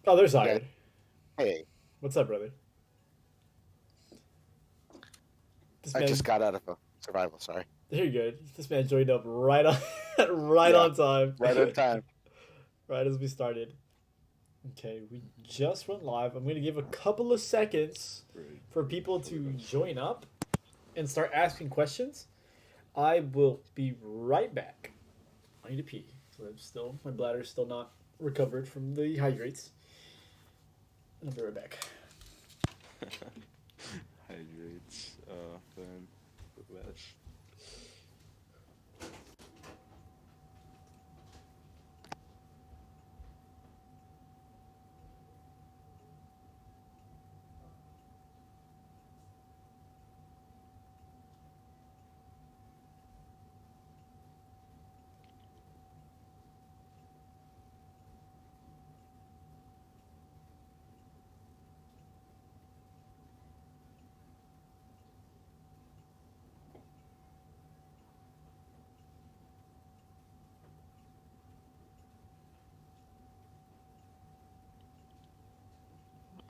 Oh, there's Yeah. Iron. Hey, What's up, brother? This I just man, got out of a survival. Sorry. there you go. This man joined up right on, right Yeah, on time, right on time. right as we started. Okay, we just went live. I'm gonna give a couple of seconds for people to join up and start asking questions. I will be right back. I need to pee. So I'm still, my bladder's still not recovered from the hydrates. I'll be right back. Hydrates. Then the best.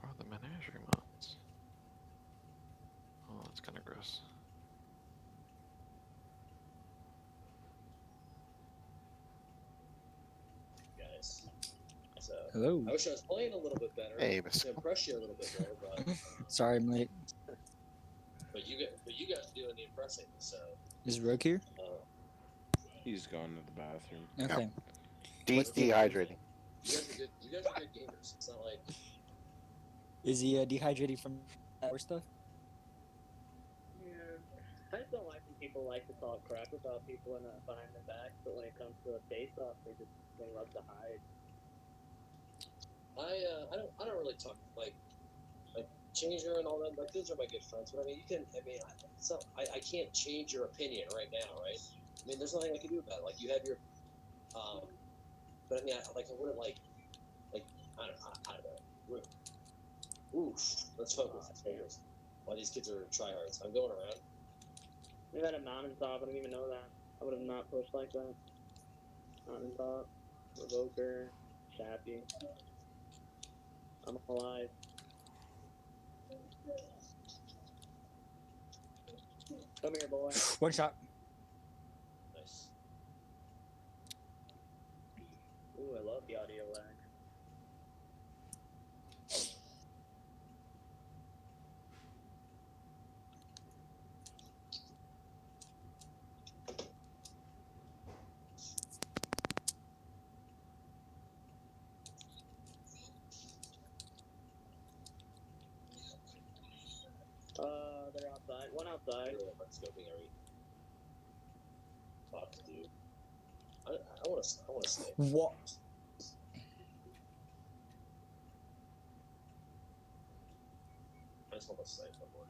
Oh, the menagerie mods. Oh, that's kind of gross. Guys. So Hello. I wish I was playing a little bit better. Hey, To impress you a little bit more, but Sorry I'm late. you guys are doing the impressing. So Is Rogue here? He's gone to the bathroom. Okay. Dehydrating. you guys are good. You guys are good gamers. It's not like Is he dehydrated from that or stuff? Yeah. I just don't like when people like to talk crap about people behind their back, but when it comes to a face-off, they love to hide. I don't really talk like Changer and all that. Like those are my good friends. But I mean, I can't change your opinion right now, right? I mean, there's nothing I can do about it. Like you have your but I mean, I wouldn't like I don't know. Oof, let's focus. Why these kids are tryhards. I'm going around. We had a mountaintop. I didn't even know that. I would have not pushed like that. Mountaintop, Revoker, Shappy. I'm alive. Come here, boy. One shot. Nice. Ooh, I love the audio lag. They're outside. One outside. Let's go, Gary. Fuck, dude. I want to stay. What? I just want to stay no more.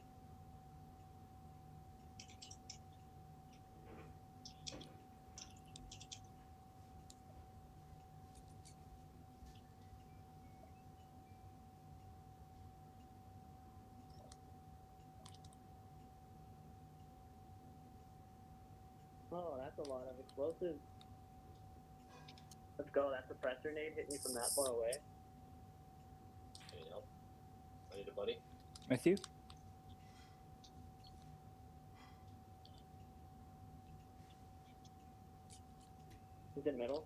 Oh, that's a lot of explosives. Let's go. That's a pressure nade hit me from that far away. Need help? I need a buddy. Matthew? He's in middle.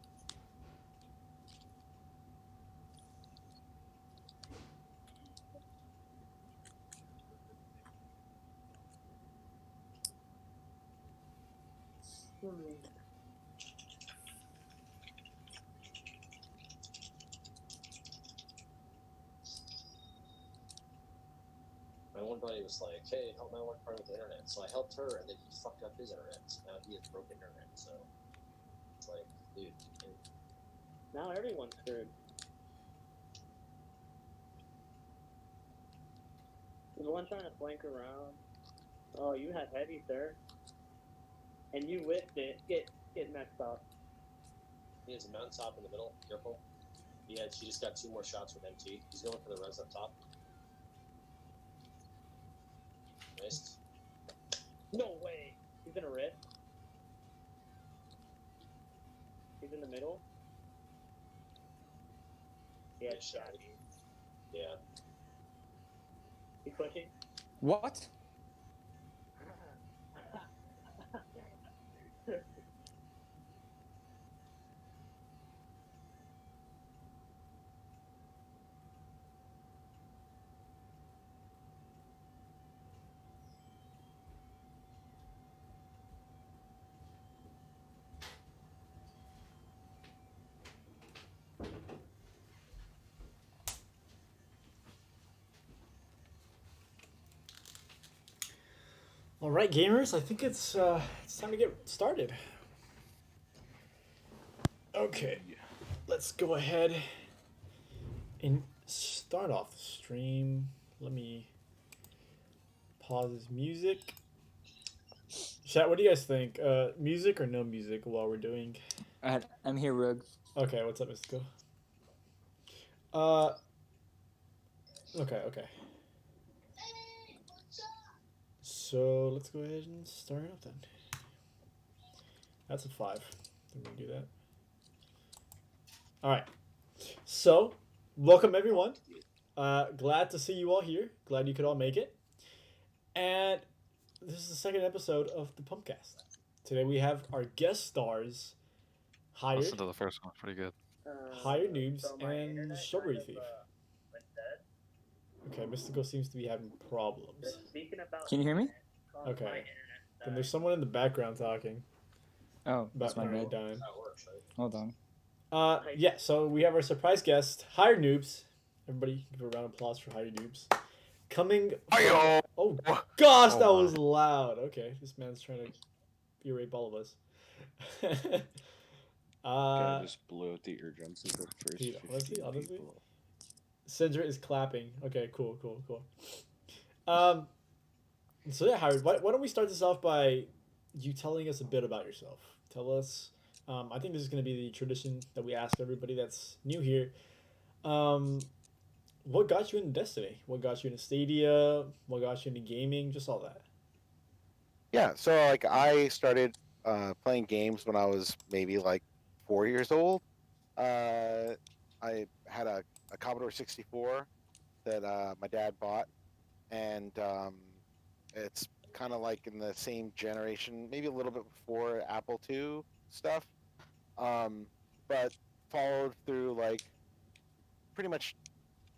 My one buddy was like, "Hey, help my one friend with the internet." So I helped her, and then he fucked up his internet. So now he has broken internet. So it's like, dude. Now everyone's screwed. There's one trying to flank around. Oh, you had heavy, sir. And you whipped it. Get messed up. He has a mountaintop in the middle. Careful. She just got 2 more shots with MT. He's going for the res up top. Missed. No way. He's in a rift. He's in the middle. Yeah, Nice shot. Shappy. Yeah. He's pushing. What? All right, gamers. I think it's time to get started. Okay, let's go ahead and start off the stream. Let me pause this music. Chat, what do you guys think? Music or no music while we're doing? Alright, I'm here, Rogue. Okay, what's up, Mystical? Uh, okay. So let's go ahead and start out then. That's a 5. Then we do that. All right. So, welcome everyone. Glad to see you all here. Glad you could all make it. And this is the second episode of the Pumpcast. Today we have our guest stars, Hired, Listen to the first one. Pretty good. Hired Noobs, So my and internet Strawberry kind of, Thief. went dead. Okay, Mystical seems to be having problems. But speaking about Can you hear me? Okay. my internet Then there's someone in the background talking Oh, that's about my internet bad. dying. That works, right? Hold on. Yeah, so we have our surprise guest, Hired Noobs. Everybody give a round of applause for Hired Noobs. Coming from... Hi-yo! Oh, gosh, Oh that my. was loud. Okay, this man's trying to rape all of us. Guy just blew out the eardrums of the first dude, 15 honestly? people. Sindra is clapping. Okay, cool. So yeah, Howard, why don't we start this off by you telling us a bit about yourself? Tell us. I think this is going to be the tradition that we ask everybody that's new here. What got you into Destiny? What got you into Stadia? What got you into gaming? Just all that. Yeah, so like I started playing games when I was maybe like 4 years old. I had a Commodore 64 that my dad bought, and it's kind of like in the same generation, maybe a little bit before Apple II stuff, but followed through like pretty much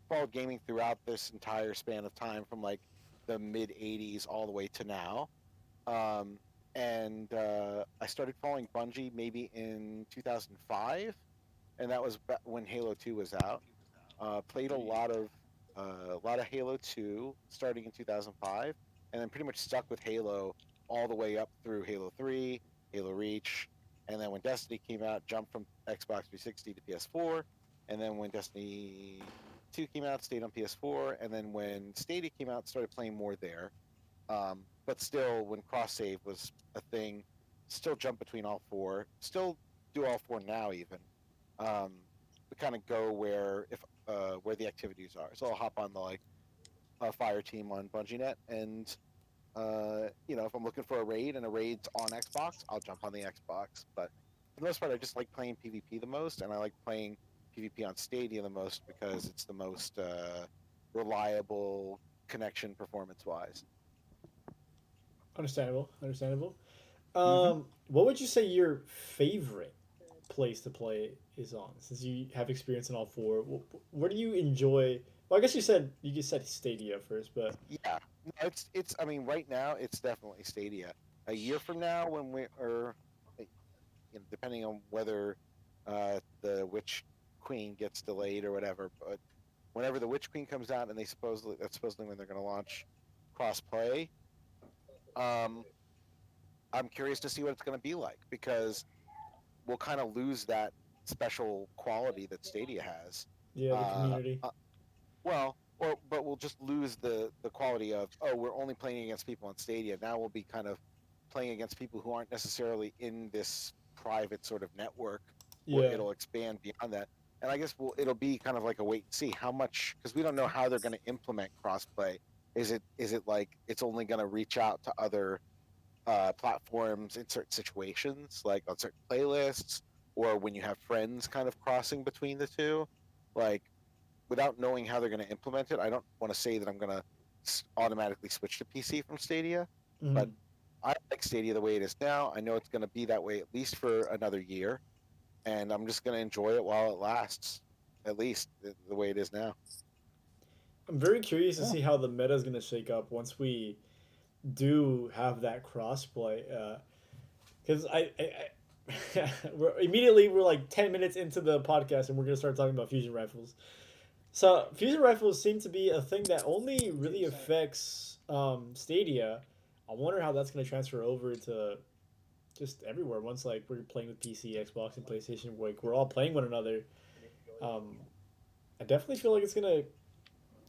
followed gaming throughout this entire span of time from like the mid 80s all the way to now. Um, and I started following Bungie maybe in 2005, and that was when Halo 2 was out. Played a lot of Halo 2 starting in 2005, and then pretty much stuck with Halo all the way up through Halo 3, Halo Reach, and then when Destiny came out, jumped from Xbox 360 to PS4, and then when Destiny 2 came out, stayed on PS4, and then when Stadia came out, started playing more there. But still, when cross save was a thing, still jump between all four. Still do all four now, even. We kind of go where the activities are. So I'll hop on the like fire team on BungieNet, and if I'm looking for a raid and a raid's on Xbox, I'll jump on the Xbox. But for the most part, I just like playing PvP the most, and I like playing PvP on Stadia the most because it's the most reliable connection performance-wise. Understandable. What would you say your favorite place to play is on? Since you have experience in all four, where do you enjoy? Well, I guess you said Stadia first, but Yeah, no, it's. I mean, right now it's definitely Stadia. A year from now, when we are, depending on whether the Witch Queen gets delayed or whatever, but whenever the Witch Queen comes out and that's supposedly when they're going to launch cross play. I'm curious to see what it's going to be like because we'll kind of lose that special quality that Stadia has. yeah, the community. But we'll just lose the quality of we're only playing against people on Stadia. Now we'll be kind of playing against people who aren't necessarily in this private sort of network where Yeah, it'll expand beyond that. And I guess it'll be kind of like a wait and see how much because we don't know how they're going to implement crossplay. Is it like it's only going to reach out to other platforms in certain situations, like on certain playlists, or when you have friends kind of crossing between the two? Like, without knowing how they're going to implement it, I don't want to say that I'm going to automatically switch to PC from Stadia. But Mhm. I like Stadia the way it is now. I know it's going to be that way at least for another year, and I'm just going to enjoy it while it lasts, at least the way it is now. I'm very curious to see how the meta is going to shake up once we do have that crossplay. Because we're like 10 minutes into the podcast and we're gonna start talking about fusion rifles. So fusion rifles seem to be a thing that only really affects Stadia. I wonder how that's gonna transfer over to just everywhere once like we're playing with PC, Xbox, and PlayStation. Like we're all playing one another. Um, I definitely feel like it's gonna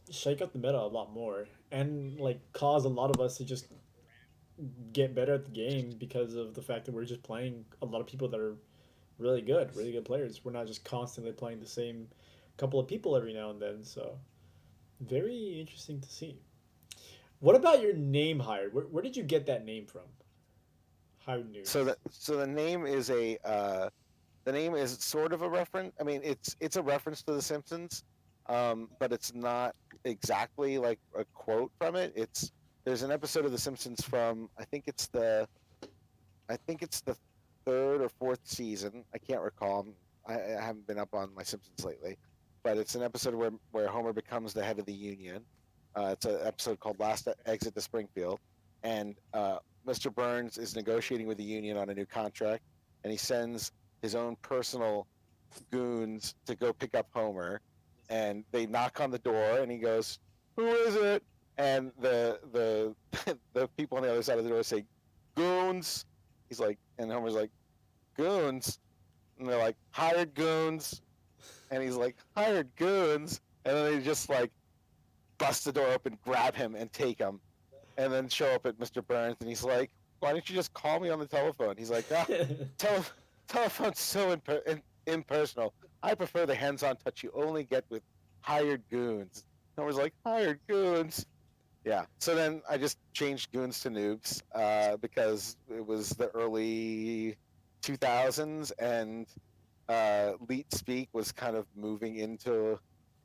shake up the meta a lot more and like cause a lot of us to just get better at the game because of the fact that we're just playing a lot of people that are really good players. We're not just constantly playing the same couple of people every now and then. So very interesting to see. What about your name, Hired? Where did you get that name from? Hired Noobs. So the name is sort of a reference. I mean, it's a reference to The Simpsons, but it's not exactly like a quote from it. It's there's an episode of The Simpsons from I think it's the third or fourth season. I can't recall. I haven't been up on my Simpsons lately, but it's an episode where Homer becomes the head of the union. It's an episode called "Last Exit to Springfield," and Mr. Burns is negotiating with the union on a new contract, and he sends his own personal goons to go pick up Homer, and they knock on the door, and he goes, "Who is it?" And the the people on the other side of the door say, "Goons." He's like, and Homer's like, "Goons," and they're like, "Hired goons," and he's like, "Hired goons," and then they just like bust the door open, grab him, and take him, and then show up at Mr. Burns, and he's like, "Why don't you just call me on the telephone?" He's like, "Ah, tele- telephone's so impersonal. I prefer the hands-on touch you only get with hired goons." And I was like, "Hired goons." Yeah. So then I just changed goons to noobs because it was the early 2000s and Leet Speak was kind of moving into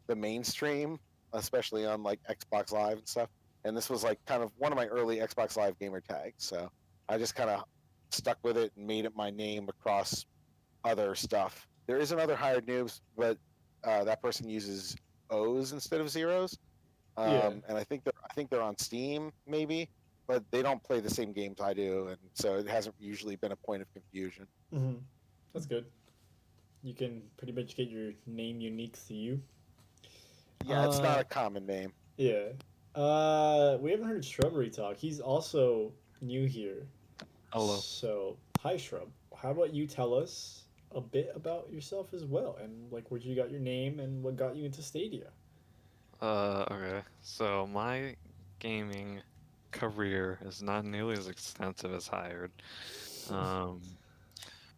the mainstream, especially on like Xbox Live and stuff. And this was like kind of one of my early Xbox Live gamer tags. So I just kind of stuck with it and made it my name across other stuff. There is another hired noobs, but that person uses O's instead of zeros. Yeah. And I think they're on Steam maybe, but they don't play the same games I do, and so it hasn't usually been a point of confusion. Hmm. That's good. You can pretty much get your name unique to you. Yeah, it's not Uh, a common name. yeah. We haven't heard Shrubbery talk. He's also new here. Hello. So, hi Shrub. How about you tell us a bit about yourself as well, and like where you got your name and what got you into Stadia? Okay. So my gaming career is not nearly as extensive as Hired. Um,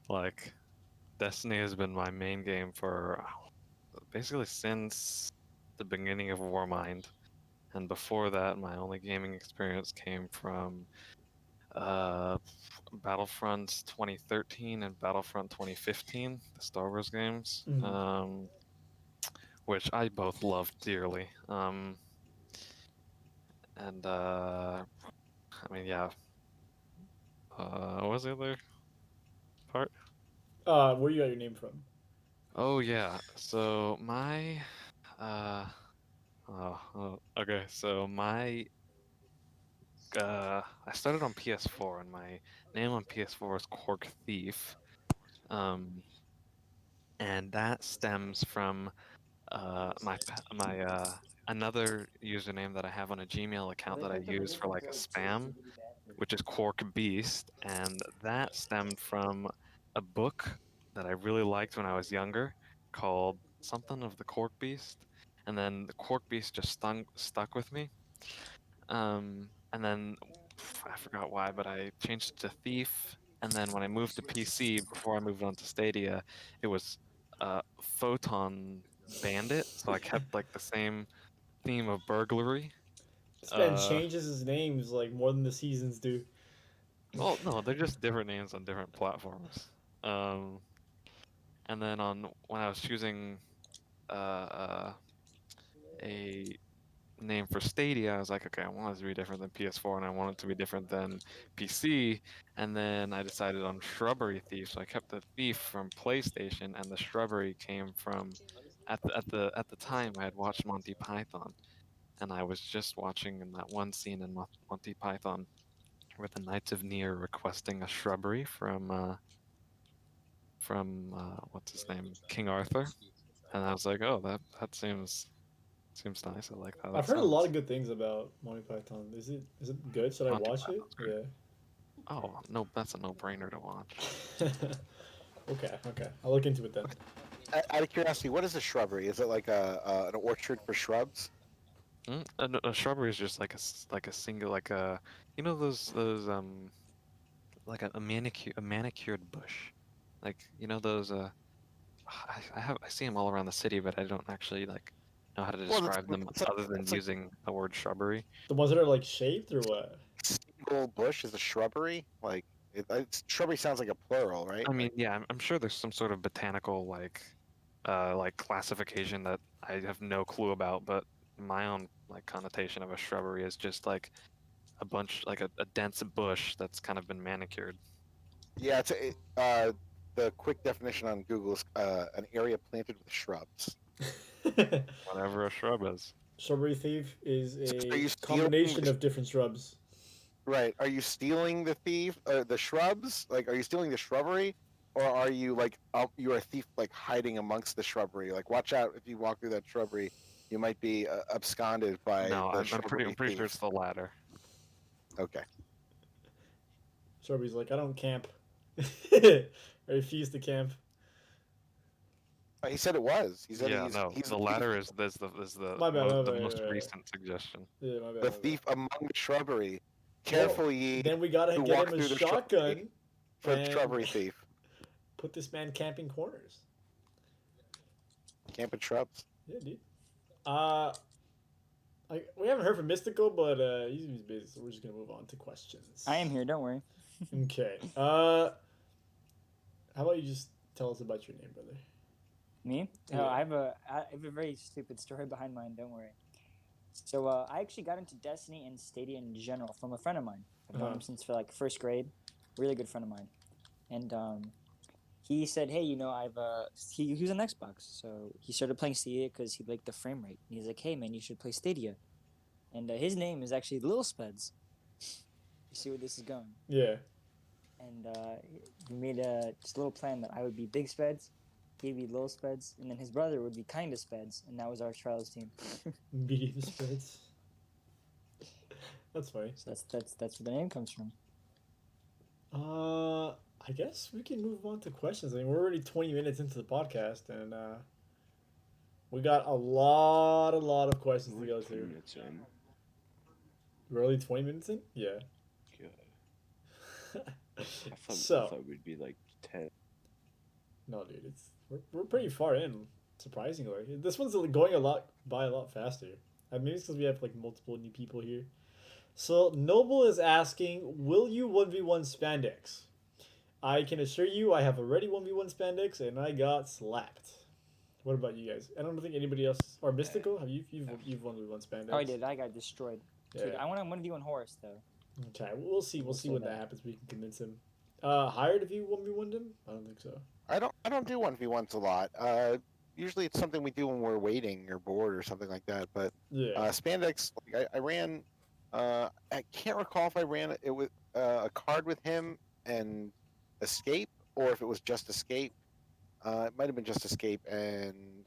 like Destiny has been my main game for basically since the beginning of Warmind, and before that, my only gaming experience came from uh, Battlefront 2013 and Battlefront 2015, the Star Wars games, Mhm. which I both loved dearly. And I mean, yeah. What was the other part? Where you got your name from? Oh yeah. So my uh okay. So my I started on PS4 and my name on PS4 is Cork Thief. Um, and that stems from my another username that I have on a Gmail account that I use for like a spam, which is Cork Beast, and that stemmed from a book that I really liked when I was younger called something of the Cork Beast, and then the Cork Beast just stuck with me. And then I forgot why, but I changed it to Thief, and then when I moved to PC before I moved on to Stadia, it was Photon Bandit, so I kept like the same theme of burglary. This man Uh, changes his names like more than the seasons do. well, no, they're just different names on different platforms. Um, and then on when I was choosing uh, uh, a name for Stadia, I was like, okay, I want it to be different than PS4 and I want it to be different than PC. And then I decided on Shrubbery Thief, so I kept the thief from PlayStation, and the shrubbery came from at the time I had watched Monty Python, and I was just watching in that one scene in Monty Python where the Knights of Near requesting a shrubbery from what's his name, King Arthur, and I was like, oh, that seems nice. I like how that I've heard a lot sounds. of good things about Monty Python. Is it good? Should I Monty watch it? Python's great. Oh no, that's a no-brainer to watch. Yeah. Okay. I'll look into it then. Out of curiosity, what is a shrubbery? Is it like an orchard for shrubs? A shrubbery is just like a single those like a manicured bush, like those I see them all around the city, but I don't actually like know how to Well, describe them other than it's like using the word shrubbery. The ones that are like shaped or what? single bush is a shrubbery. Like shrubbery sounds like a plural, right? I mean, yeah, I'm sure there's some sort of botanical like classification that I have no clue about, but my own like connotation of a shrubbery is just like a bunch like a dense bush that's kind of been manicured. Yeah, the quick definition on Google is an area planted with shrubs. Whatever a shrub is. Shrubbery thief is So are a you stealing combination of different shrubs. Right? Are you stealing the shrubs? Like, are you stealing the shrubbery, or are you like you're a thief like hiding amongst the shrubbery? Like, watch out if you walk through that shrubbery, you might be absconded by No, the I'm shrubbery pretty sure it's thief. the latter. Okay. Shrubbery's like, I don't camp. I refuse to camp. He said it was. He said Yeah, he's no, he's the the thief, latter is My bad, my the bad, most yeah. recent suggestion. Yeah, my bad. the my thief bad. among the shrubbery. Well, Careful ye then we gotta who get walk him a through the shotgun shrubbery for the and shrubbery thief. put this man camping corners. Camping shrubs. Yeah, dude. We haven't heard from Mystical, but he's busy, so we're just gonna move on to questions. I am here. Don't worry. Okay. How about you just tell us about your name, brother? Me? Yeah. No, I have a very stupid story behind mine. Don't worry. So I actually got into Destiny and Stadia in general from a friend of mine. I've known him since for like first grade. Really good friend of mine, and he said, "Hey, he was on Xbox, so he started playing Stadia because he liked the frame rate. And he's like, "Hey, man, you should play Stadia." And his name is actually Lil Speds. You see where this is going? Yeah. And he made just a little plan that I would be Big Speds, he'd be Little Speds, and then his brother would be Kinda Speds, and that was our trials team. Medium spreads. That's funny. So that's where the name comes from. I guess we can move on to questions. I mean, we're already 20 minutes into the podcast, and we got a lot of questions to go through. Minutes in. We're only 20 minutes in? Yeah. God. I thought we'd be like 10. No, dude, we're pretty far in, surprisingly. This one's going a lot faster. Maybe it's because we have like multiple new people here. So Noble is asking, will you 1v1 spandex? I can assure you, I have already 1v1 spandex, and I got slapped. What about you guys? I don't think anybody else or Mystical. Have you've 1v1 spandex? Oh, I did. I got destroyed. Yeah. Dude, I want to 1v1 Horus though. Okay, we'll see. We'll see when that. that happens. We can convince him. Hired if you 1v1'd him? I don't think so. I don't do 1v1s a lot. Usually it's something we do when we're waiting or bored or something like that. But Yeah. spandex, like, I ran. I can't recall if I ran it with a card with him and escape, or if it was just escape. It might have been just escape, and I'm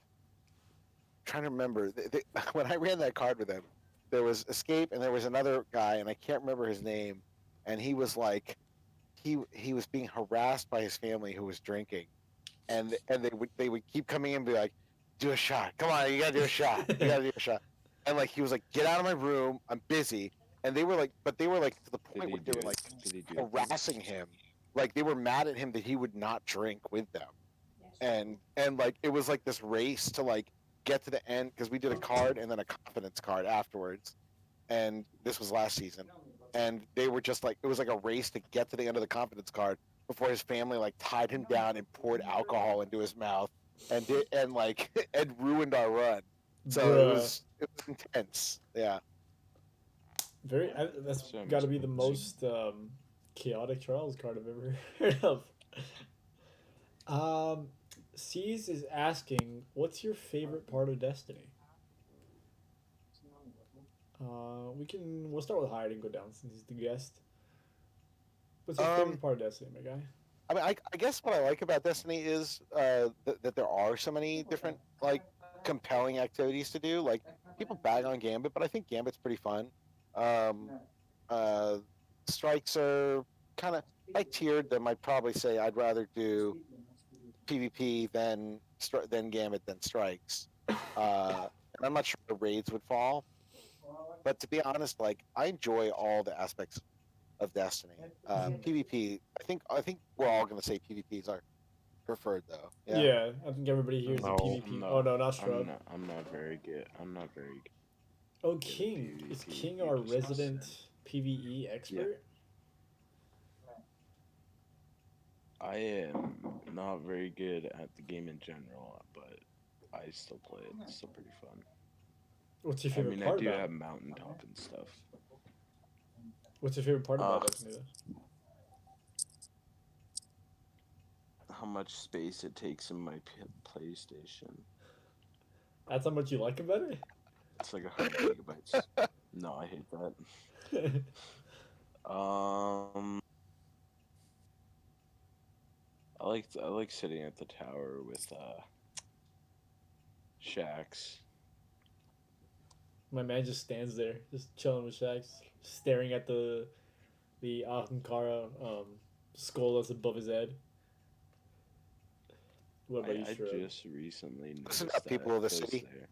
trying to remember when I ran that card with him. There was escape, and there was another guy, and I can't remember his name, and he was like, he was being harassed by his family who was drinking, and they would keep coming in and be like, do a shot, come on, you gotta do a shot, you gotta do a shot, and like he was like, get out of my room, I'm busy, and they were like to the point where they were like harassing him, like they were mad at him that he would not drink with them, and like it was like this race to like get to the end, because we did a card and then a confidence card afterwards, and this was last season, and they were just like, it was like a race to get to the end of the confidence card before his family like tied him down and poured alcohol into his mouth and ruined our run. So Bruh. it was intense. Yeah. That's So got to be the misplaced. most chaotic trials card I've ever heard of. Um, C's is asking, what's your favorite part of Destiny? We'll start with Hyde and go down since he's the guest. What's your Um, favorite part of Destiny, my guy? I mean, I guess what I like about Destiny is that there are so many different like compelling activities to do. Like people bag on Gambit, but I think Gambit's pretty fun. Um, uh, Strikes are kind of like tiered. Them, I'd probably say I'd rather do PvP than Gambit than Strikes. And I'm not sure where raids would fall, but to be honest, like I enjoy all the aspects of Destiny. PvP, I think we're all gonna say PvP is our preferred though. Yeah. Yeah, I think everybody here is a No. PvP. Oh no, not I'm Shrub. not. I'm not very good. I'm not very Oh, good at King. Is PvP. King You our just resident said. PvE expert? I am not very good at the game in general, but I still play it. It's still pretty fun. What's your I favorite mean, I part do about have it? mountaintop and stuff. What's your favorite part about Uh, Destiny, though? how much space it takes in my PlayStation. That's how much you like about it? It's like 100 gigabytes. No, I hate that. Um, I like sitting at the tower with Shax. My man just stands there, just chilling with Shax, staring at the Ahamkara skull that's above his head. What about you, I Shrub? just recently Listen noticed up, that people of the because city. there.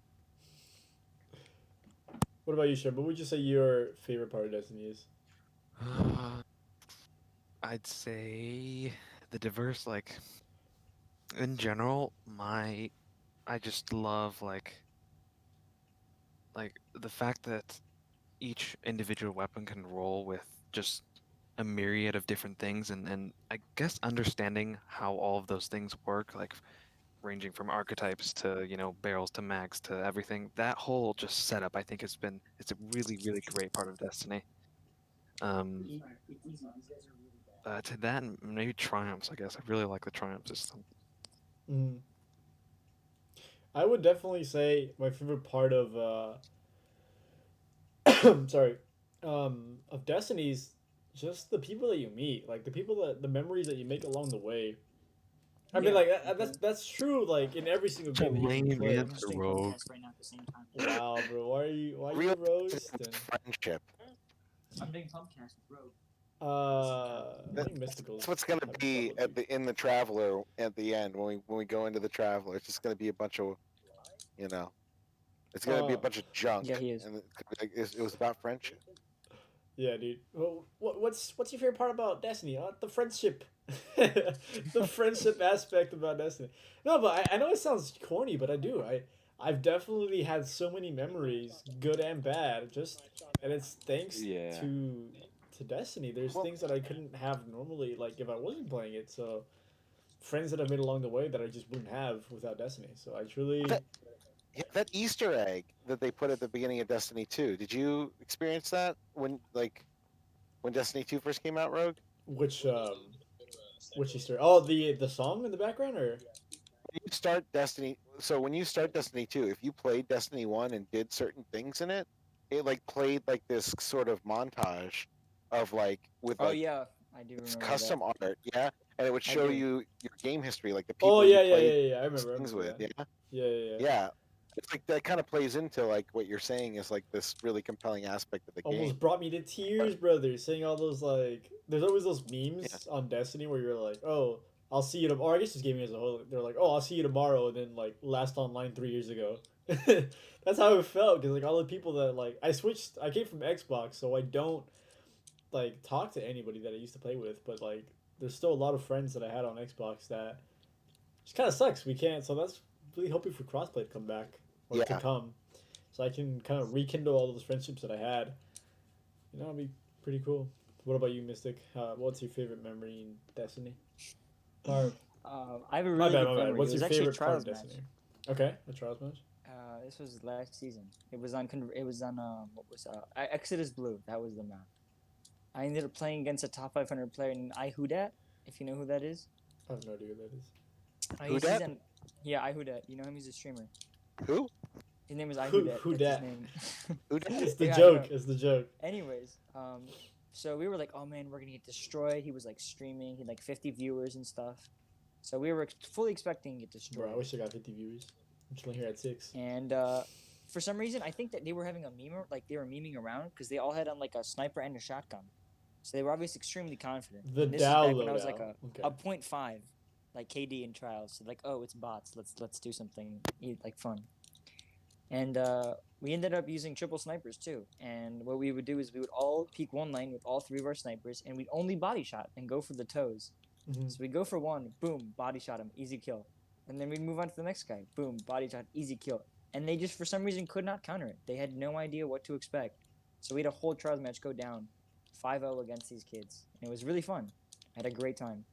What about you, Shrub? What would you say your favorite part of Destiny is? I'd say the diverse, like, in general, I just love like the fact that each individual weapon can roll with just a myriad of different things, and I guess understanding how all of those things work, like ranging from archetypes to, barrels to mags to everything. That whole just setup, I think, it's a really, really great part of Destiny. Um, to that and maybe triumphs, I guess. I really like the triumph system. Mm. I would definitely say my favorite part of sorry, of Destiny's just the people that you meet, like the memories that you make along the way. I mean, like that's true, like in every single Such a game that you can lame play. answer, Rogue. right now at the same time. Wow, bro, why are Real you roasting? friendship. I'm doing Pumpcast with Rogue. I think Mystical's That's what's gonna having be trouble too. in the Traveler at the end when we go into the Traveler. It's just gonna be a bunch of, you know, it's gonna be a Uh, bunch of junk, Yeah, he is. and it was about friendship. yeah, dude. Well, what's your favorite part about Destiny? The friendship, the friendship aspect about Destiny. No, but I know it sounds corny, but I do. I've definitely had so many memories, good and bad. And it's thanks Yeah. to Destiny. There's Well, things that I couldn't have normally, like if I wasn't playing it. So friends that I've made along the way that I just wouldn't have without Destiny. So I truly, that yeah, that Easter egg that they put at the beginning of Destiny 2. Did you experience that when Destiny 2 first came out, Rogue? which Easter? Oh, the song in the background, or When you start Destiny 2, if you played Destiny 1 and did certain things in it, it like played like this sort of montage of like with Oh like yeah, I do it's remember custom that. art, yeah, and it would I show do. you your game history, like the oh people you played yeah. these I things remember with, that. yeah, Yeah. yeah. It's like that kind of plays into like what you're saying is like this really compelling aspect of the game. Almost brought me to tears, brother. Saying all those like, there's always those Yeah, memes on Destiny where you're like, oh, I'll see you tomorrow. Or I guess just gaming as a whole. They're like, oh, I'll see you tomorrow, and then like last online 3 years ago. That's how it felt because like all the people that like I switched. I came from Xbox, so I don't like talk to anybody that I used to play with. But like, there's still a lot of friends that I had on Xbox that just kind of sucks. We can't. So that's really hoping for crossplay to come back or to yeah. come, so I can kind of rekindle all those friendships that I had. It'd be pretty cool. What about you, Mystic? What's your favorite memory in Destiny? Or I have a my really bad, good my bad. memory. What's It was your actually a favorite part of trials match. Destiny? Okay, a trials match. This was last season. It was on. What was Exodus Blue. That was the map. I ended up playing against a top 500 player named Ihudat. If you know who that is. I have no idea who that is. Who dat? Yeah, Ihudat. You know him. He's a streamer. Who? His name is Who- Ihudat. who That's his dat? name. Who dat? It's the Yeah, I joke. know. It's the joke. Anyways, so we were like, oh man, we're gonna get destroyed. He was like streaming. He had like 50 viewers and stuff. So we were fully expecting to get destroyed. Bro, I wish I got 50 viewers. I'm chilling here at 6. And for some reason, I think that they were having a meme, like they were memeing around because they all had on like a sniper and a shotgun. So they were obviously extremely confident. The And this is back when download I was like out. a 0.5, like KD in trials. So like, oh, it's bots. Let's do something like fun. And we ended up using triple snipers too. And what we would do is we would all peek one lane with all 3 of our snipers, and we'd only body shot and go for the toes. Mhm. So we go for one, boom, body shot him, easy kill. And then we'd move on to the next guy, boom, body shot, easy kill. And they just for some reason could not counter it. They had no idea what to expect. So we had a whole trials match go down 5-0 against these kids. And it was really fun. I had a great time.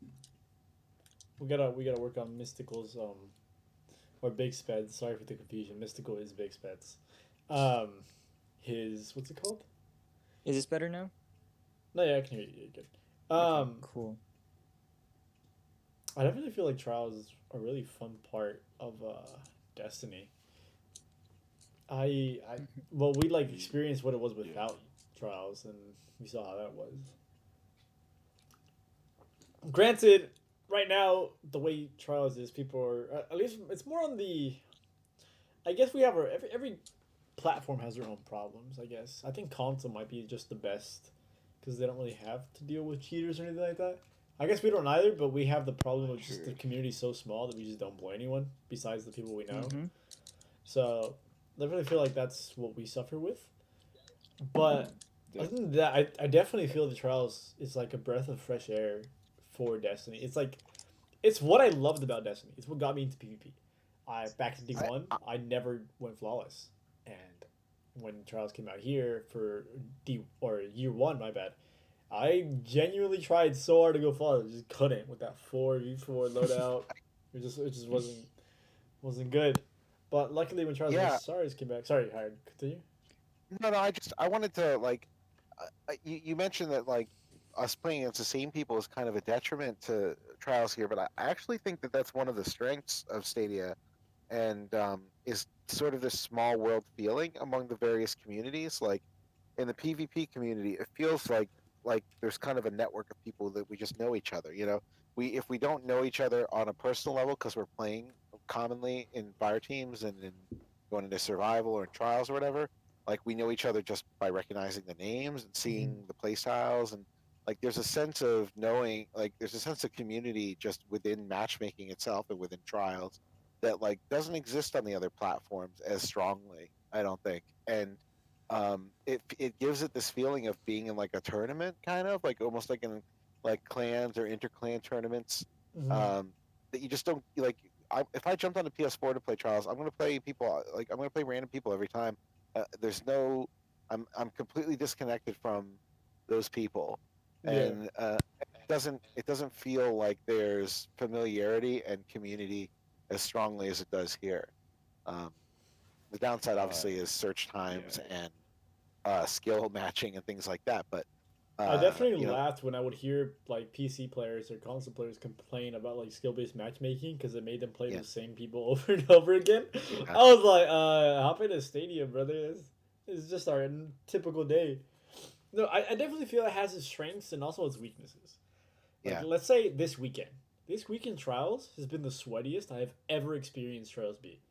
We gotta work on Mystical's or Big Speds. Sorry for the confusion. Mystical is Big Speds. His what's it called? Is this better now? No, yeah, I can hear you. You're good. Okay, cool. I definitely feel like Trials is a really fun part of Destiny. Well, we like experienced what it was without Trials, and we saw how that was. Granted, right now the way Trials is, people are at least it's more on the. I guess we have our every platform has their own problems. I guess I think console might be just the best because they don't really have to deal with cheaters or anything like that. I guess we don't either, but we have the problem of just the community so small that we just don't play anyone besides the people we know. Mhm. So I really feel like that's what we suffer with. But other than that, I definitely feel the Trials is like a breath of fresh air for Destiny. It's like it's what I loved about Destiny. It's what got me into PvP. Back in D1, I never went flawless, and when Trials came out here for year 1, my bad. I genuinely tried so hard to go flawless, just couldn't with that 4v4 loadout. it just wasn't good. But luckily, when Trials Stars came back, sorry, Howard, continue. No, I wanted to like, you mentioned that like us playing against the same people is kind of a detriment to Trials here, but I actually think that that's one of the strengths of Stadia, and is sort of this small world feeling among the various communities. Like in the PvP community, it feels like there's kind of a network of people that we just know each other. You know, if we don't know each other on a personal level because we're playing commonly in fire teams and in going into survival or in trials or whatever, like we know each other just by recognizing the names and seeing the play styles, and like there's a sense of knowing, like there's a sense of community just within matchmaking itself and within trials that like doesn't exist on the other platforms as strongly, I don't think. And it gives it this feeling of being in like a tournament, kind of like almost like in like clans or interclan tournaments, that you just don't like. If I jumped on the PS4 to play Trials, I'm gonna play people, like I'm gonna play random people every time. There's no, I'm completely disconnected from those people, and it doesn't feel like there's familiarity and community as strongly as it does here. The downside obviously is search times and skill matching and things like that. But I definitely laughed when I would hear like PC players or console players complain about like skill-based matchmaking because it made them play the same people over and over again. I was like, hop in a stadium, brother. It's just our typical day. No, I definitely feel it has its strengths and also its weaknesses. Like, let's say this weekend Trials has been the sweatiest I have ever experienced Trials be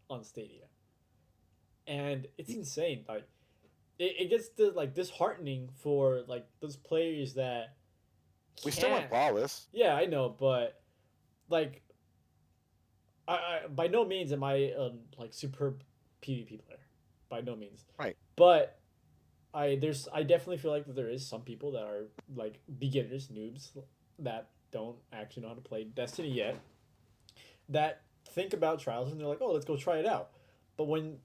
on Stadia. And it's insane. Like, it gets disheartening for like those players that we still went flawless. Yeah, I know, but like, I by no means am I like superb PvP player, by no means. Right. But I definitely feel like that there is some people that are like beginners, noobs that don't actually know how to play Destiny yet, that think about Trials and they're like, oh, let's go try it out. But when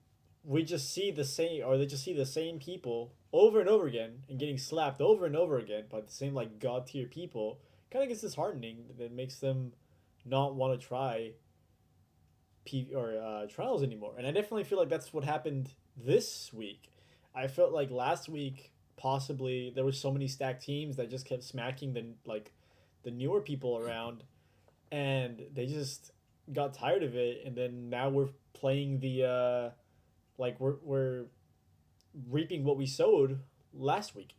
we just see the same, or they just see the same people over and over again and getting slapped over and over again by the same like god tier people, kind of gets disheartening. That makes them not want to try trials anymore. And I definitely feel like that's what happened this week. I felt like last week possibly there was so many stacked teams that just kept smacking the newer people around, and they just got tired of it. And then now we're playing the we're reaping what we sowed last week.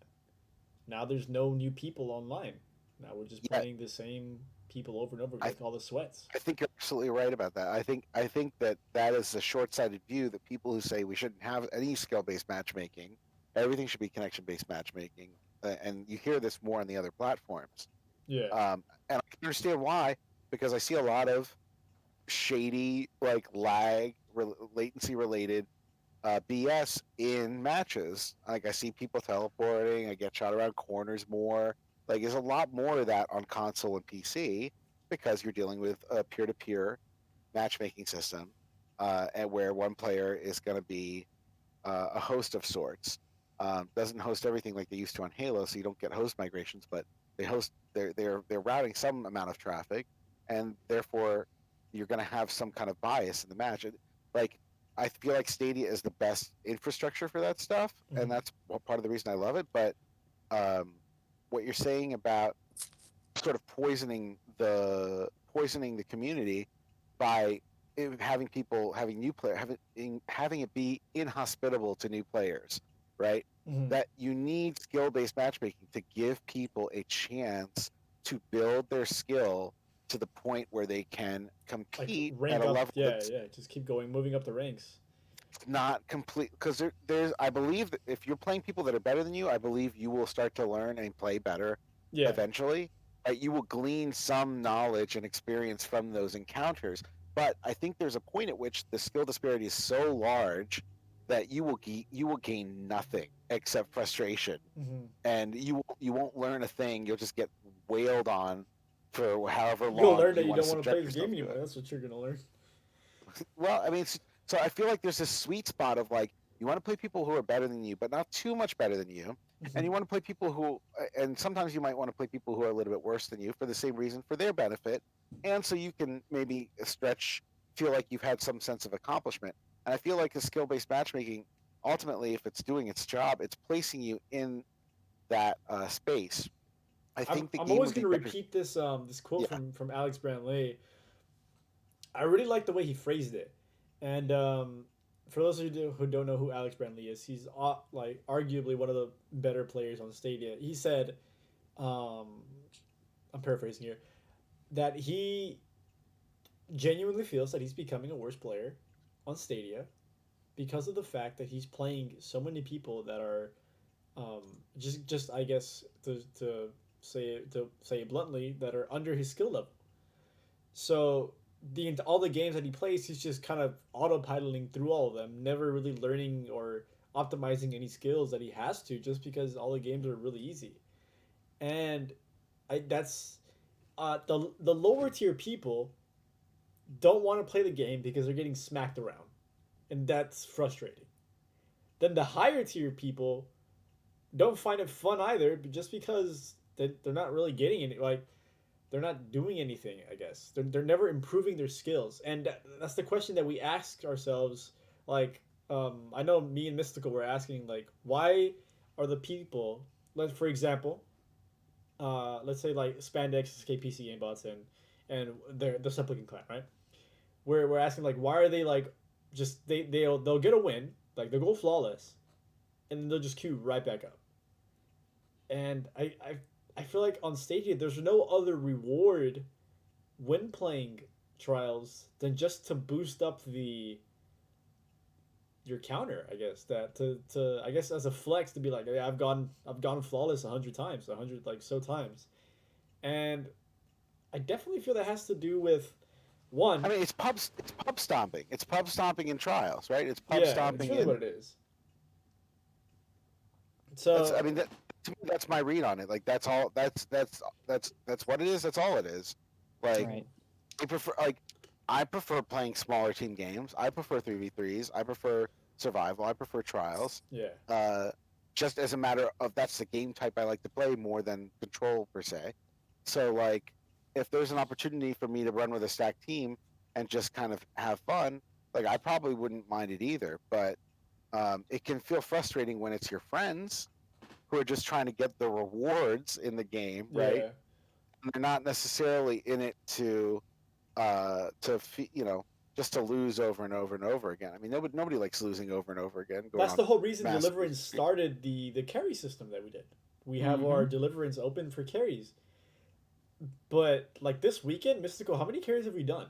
Now there's no new people online. Now we're just Yeah, playing the same people over and over I with all the sweats. I think you're absolutely right about that. I think that that is a short-sighted view that people who say we shouldn't have any skill-based matchmaking, everything should be connection-based matchmaking, and you hear this more on the other platforms. Yeah. And I can understand why, because I see a lot of shady, like latency related BS in matches. Like I see people teleporting, I get shot around corners more. Like there's a lot more of that on console and PC because you're dealing with a peer-to-peer matchmaking system, and where one player is going to be a host of sorts. Doesn't host everything like they used to on Halo, so you don't get host migrations, but they host. They're routing some amount of traffic, and therefore you're going to have some kind of bias in the match. Like I feel like Stadia is the best infrastructure for that stuff, and Mhm. that's part of the reason I love it. But um, what you're saying about sort of poisoning the community by having new player having it be inhospitable to new players, right? Mhm. That you need skill-based matchmaking to give people a chance to build their skill to the point where they can Like compete at rank a up, level yeah, that's yeah. Just keep going, moving up the ranks. not complete, because there's I believe that if you're playing people that are better than you, I believe you will start to learn and play better Yeah. eventually. Right? You will glean some knowledge and experience from those encounters, but I think there's a point at which the skill disparity is so large that you will gain nothing except frustration, Mhm. and you won't learn a thing. You'll just get wailed on for however You'll long learn that you you want to don't want to play subject this game yourself to anymore. it. That's what you're gonna learn. Well, I mean, so I feel like there's this sweet spot of like you want to play people who are better than you, but not too much better than you, and Mhm. you want to play people who, and sometimes you might want to play people who are a little bit worse than you for the same reason, for their benefit, and so you can maybe feel like you've had some sense of accomplishment. And I feel like the skill-based matchmaking, ultimately, if it's doing its job, it's placing you in that space. I I'm think the I'm game always would be gonna better. repeat this quote Yeah, from Alex Brantley. I really like the way he phrased it, and for those of you who don't know who Alex Brantley is, he's like arguably one of the better players on Stadia. He said, um, I'm paraphrasing here, that he genuinely feels that he's becoming a worse player on Stadia because of the fact that he's playing so many people that are um, just I guess to say it bluntly, that are under his skill level. So the all the games that he plays, he's just kind of autopiloting through all of them, never really learning or optimizing any skills that he has to, just because all the games are really easy. And that's the lower tier people don't want to play the game because they're getting smacked around, and that's frustrating. Then the higher tier people don't find it fun either, but just because they're not really getting any, like they're not doing anything. I guess they're never improving their skills, and that's the question that we ask ourselves. Like, I know me and Mystical were asking, like, why are the people, like for example, let's say like Spandex, KPC, bots, and they're the Supplicant clan, right? We're asking like, why are they like just they'll get a win, like they'll go flawless, and then they'll just queue right back up. And I feel like on Stadia there's no other reward when playing trials than just to boost up the your counter. I guess that to I guess as a flex to be like, yeah, I've gone flawless 100 times, 100 like so times. And I definitely feel that has to do with I one. mean it's pub stomping. It's pub stomping in trials, right? It's pub Yeah, it's stomping really in what it is. I mean, So to me, that's my read on it. Like that's all. That's what it is. That's all it is. Like Right. I prefer playing smaller team games. I prefer 3v3s. I prefer survival. I prefer trials. yeah. Uh, just as a matter of that's the game type I like to play more than control per se. So like, if there's an opportunity for me to run with a stacked team, and just kind of have fun, like I probably wouldn't mind it either. But it can feel frustrating when it's your friends who are just trying to get the rewards in the game, right? Yeah. And they're not necessarily in it just to lose over and over and over again. I mean, nobody likes losing over and over again. Going That's on the whole reason mass Deliverance losing. started the carry system that we did. We have our Deliverance open for carries. But like this weekend, Mystical, how many carries have we done?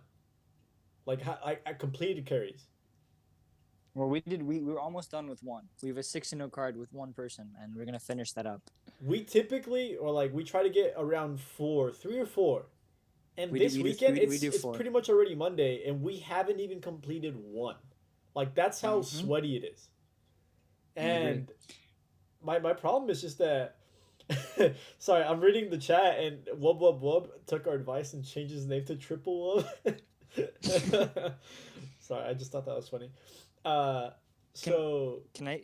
Like I completed carries. Well, we were almost done with one. We have a 6-0 card with one person, and we're gonna finish that up. We typically we try to get around 3 or 4. And We this do weekend we it's 4. pretty much already Monday and we haven't even completed one. Like that's how sweaty it is. And my problem is just that sorry, I'm reading the chat and Wub Wub Wub took our advice and changed his name to Triple Wub. Sorry, I just thought that was funny. Can I?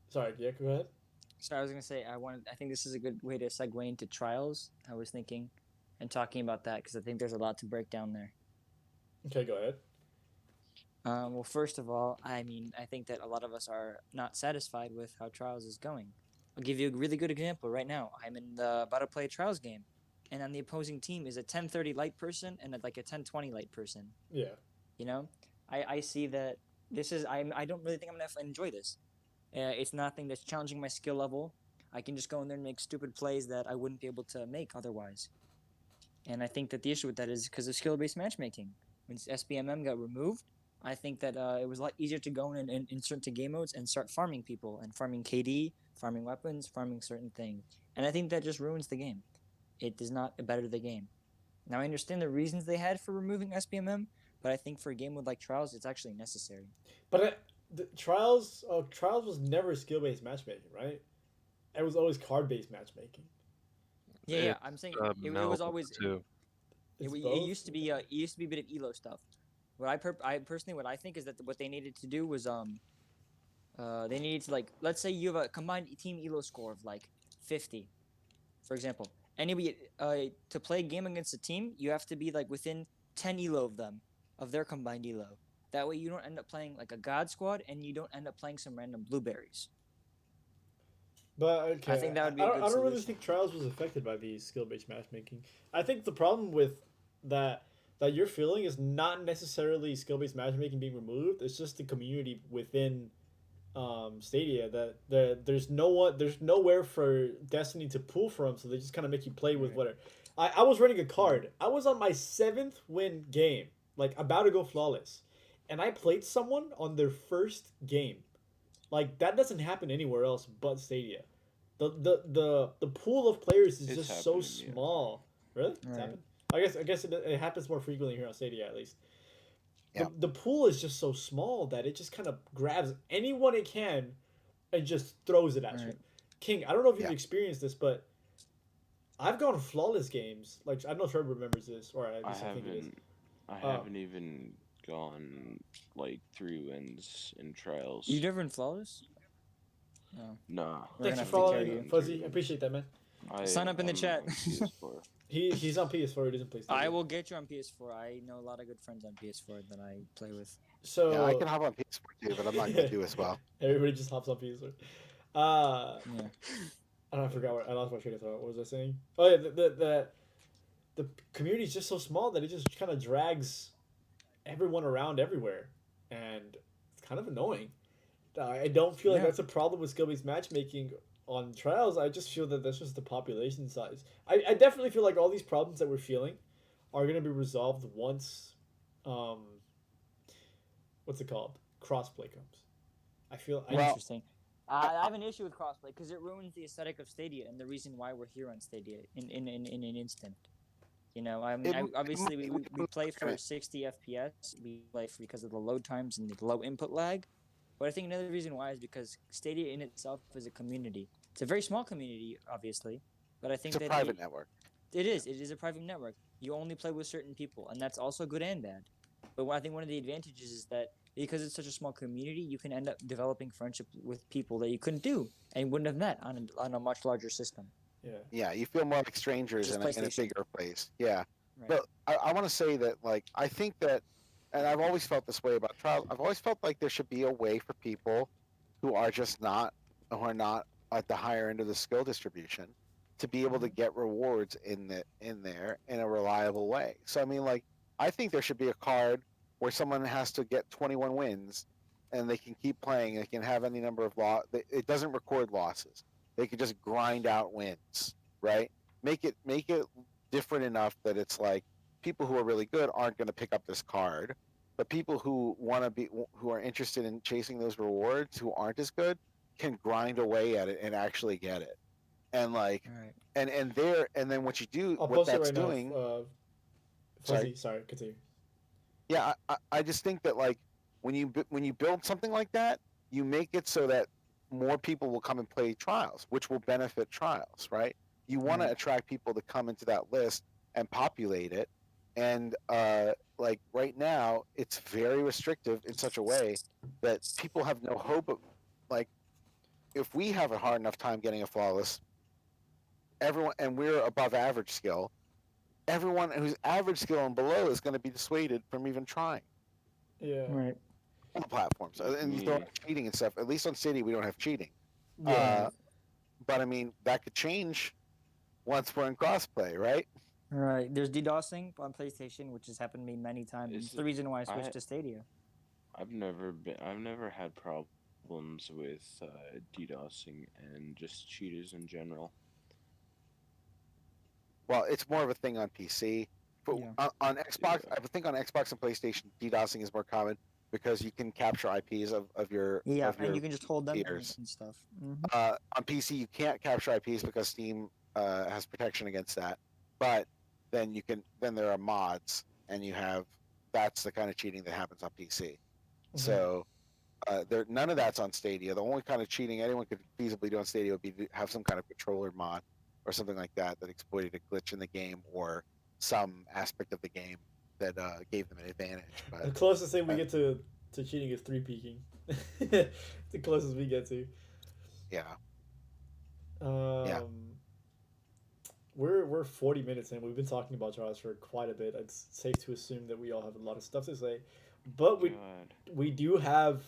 Sorry, yeah, go ahead. Sorry, I was gonna say I think this is a good way to segue into trials. I was thinking, and talking about that because I think there's a lot to break down there. Okay, go ahead. Well, first of all, I mean, I think that a lot of us are not satisfied with how trials is going. I'll give you a really good example right now. I'm about to play a trials game, and on the opposing team is a 1030 light person and like a 1020 light person. Yeah. You know, I see that this is I don't really think I'm gonna enjoy this. It's nothing that's challenging my skill level. I can just go in there and make stupid plays that I wouldn't be able to make otherwise. And I think that the issue with that is because of skill-based matchmaking. When SBMM got removed, I think that it was a lot easier to go in and insert into game modes and start farming people and farming KD, farming weapons, farming certain things. And I think that just ruins the game. It does not better the game. Now I understand the reasons they had for removing SBMM, but I think for a game with like Trials, it's actually necessary. But the Trials was never skill-based matchmaking, right? It was always card-based matchmaking. Yeah. I'm saying it was always too. It used to be a bit of elo stuff. What I think is that what they needed to do was they needed to like, let's say you have a combined team elo score of like 50, for example. Anybody to play a game against a team, you have to be like within 10 elo of them, of their combined elo. That way you don't end up playing like a god squad and you don't end up playing some random blueberries. But okay, I think that would be a good I don't really solution. think Trials was affected by the skill-based matchmaking. I think the problem with that you're feeling is not necessarily skill-based matchmaking being removed. It's just the community within Stadia that there's nowhere for Destiny to pull from, so they just kind of make you play with whatever. I was running a card. I was on my 7th win game, like about to go flawless, and I played someone on their first game. Like that doesn't happen anywhere else but Stadia. The pool of players is It's just so happening, yeah. small. Really? It's Right. happened? I guess it happens more frequently here on Stadia at least. Yeah. The pool is just so small that it just kind of grabs anyone it can and just throws it at you. Right. King, I don't know if you've Yeah. experienced this, but I've gone flawless games. Like I don't know if Trevor remembers this, or at I least I think it is. haven't even gone like 3 wins in trials. You never in flawless? No. Nah. We're Thanks gonna for have to carry following, you. Fuzzy. I appreciate that, man. Sign up in the I'm chat. on PS4. He's on PS4. He doesn't play Stadia. I will get you on PS4. I know a lot of good friends on PS4 that I play with. So Yeah, I can hop on PS4 too, but I'm not gonna do as well. Everybody just hops on PS4. Yeah. I forgot what I lost my train of thought. What was I saying? Oh yeah, the community is just so small that it just kind of drags everyone around everywhere, and it's kind of annoying. I don't feel like Yeah. that's a problem with skill-based matchmaking on trials. I just feel that that's just the population size. I definitely feel like all these problems that we're feeling are going to be resolved once, what's it called? Crossplay comes. I feel. Well- Interesting. I have an issue with crossplay because it ruins the aesthetic of Stadia and the reason why we're here on Stadia in an instant. You know, obviously we play for 60 FPS. We play because of the load times and the low input lag. But I think another reason why is because Stadia in itself is a community. It's a very small community, obviously, but I think It's a that private network. It is a private network. You only play with certain people, and that's also good and bad. But I think one of the advantages is that because it's such a small community, you can end up developing friendship with people that you couldn't do and wouldn't have met on a much larger system. Yeah. Yeah, you feel more like strangers Just in a PlayStation. bigger place. Yeah. Right. But I want to say that, like, I think that and I've always felt this way about trials. I've always felt like there should be a way for people who are just not, who are not at the higher end of the skill distribution, to be able to get rewards in there in a reliable way. So I mean, like, I think there should be a card where someone has to get 21 wins, and they can keep playing. They can have any number of It doesn't record losses. They can just grind out wins, right? Make it different enough that it's like people who are really good aren't going to pick up this card, but people who want to be, who are interested in chasing those rewards, who aren't as good, can grind away at it and actually get it. And like, All right. and then what you do, I'll what post it that's right now. doing. Fuzzy, sorry, continue. Yeah, I just think that, like, when you build something like that, you make it so that more people will come and play trials, which will benefit trials, right? You want to Right. attract people to come into that list and populate it. And like right now, it's very restrictive in such a way that people have no hope of, like, if we have a hard enough time getting a flawless, everyone, and we're above average skill, everyone who's average skill and below is going to be dissuaded from even trying. Yeah. Right. All platforms, and you don't have cheating and stuff. At least on City, we don't have cheating. Yeah. But I mean, that could change once we're in crossplay, right? Right. There's DDoSing on PlayStation, which has happened to me many times. Is It's the reason why I switched I to Stadia. I've never had problems with DDoSing and just cheaters in general. Well, it's more of a thing on PC. But Yeah. on Xbox, Yeah. I think on Xbox and PlayStation, DDoSing is more common because you can capture IPs of your Yeah, and you can just hold them peers. and stuff. On PC, you can't capture IPs because Steam has protection against that. But then then there are mods, and that's the kind of cheating that happens on PC. So none of that's on Stadia. The only kind of cheating anyone could feasibly do on Stadia would be to have some kind of controller mod or something like that that exploited a glitch in the game or some aspect of the game that gave them an advantage. The But closest thing we get to cheating is 3 peaking. The closest we get to. yeah, We're 40 minutes in. We've been talking about Jaws for quite a bit. It's safe to assume that we all have a lot of stuff to say, but we do have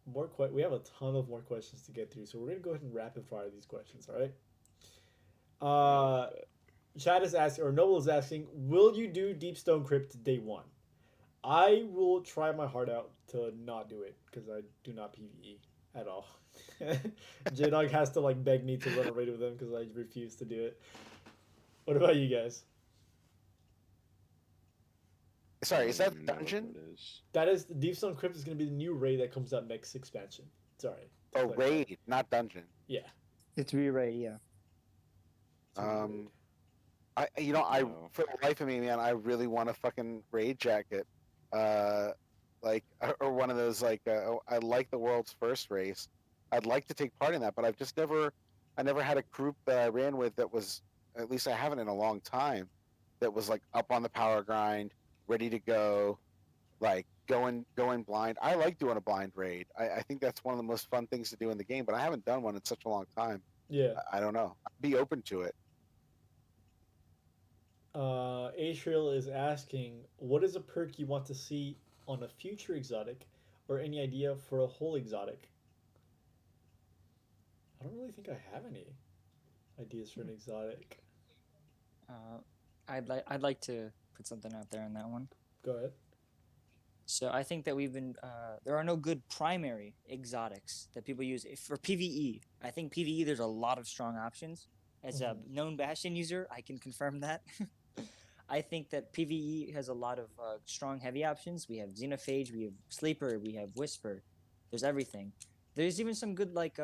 we have a ton of more questions to get through. So we're gonna go ahead and rapid fire these questions. All right. Chad is asking, or Noble is asking, will you do Deep Stone Crypt day one? I will try my heart out to not do it because I do not PVE at all. J Dog has to like beg me to run a raid with him because I refuse to do it. What about you guys? sorry, is that don't even know what dungeon? that is. That is the Deep Stone Crypt is going to be the new raid that comes out next expansion. Sorry. Oh, raid, not dungeon. Yeah. It's re-raid, yeah. it's a new raid. I No. for the life of me, man, I really want a fucking raid jacket, like or one of those like I like the world's first race. I'd like to take part in that, but I never had a group that I ran with that was, at least I haven't in a long time, that was like up on the power grind, ready to go, like going blind. I like doing a blind raid. I think that's one of the most fun things to do in the game, but I haven't done one in such a long time. Yeah. I don't know. I'd be open to it. Ashriel is asking, what is a perk you want to see on a future exotic, or any idea for a whole exotic? I don't really think I have any ideas for an exotic. I'd like to put something out there on that one. Go ahead. So I think that there are no good primary exotics that people use for PVE. I think PVE there's a lot of strong options. As a known Bastion user, I can confirm that. I think that PVE has a lot of strong heavy options. We have Xenophage, we have Sleeper, we have Whisper. There's everything. There's even some good like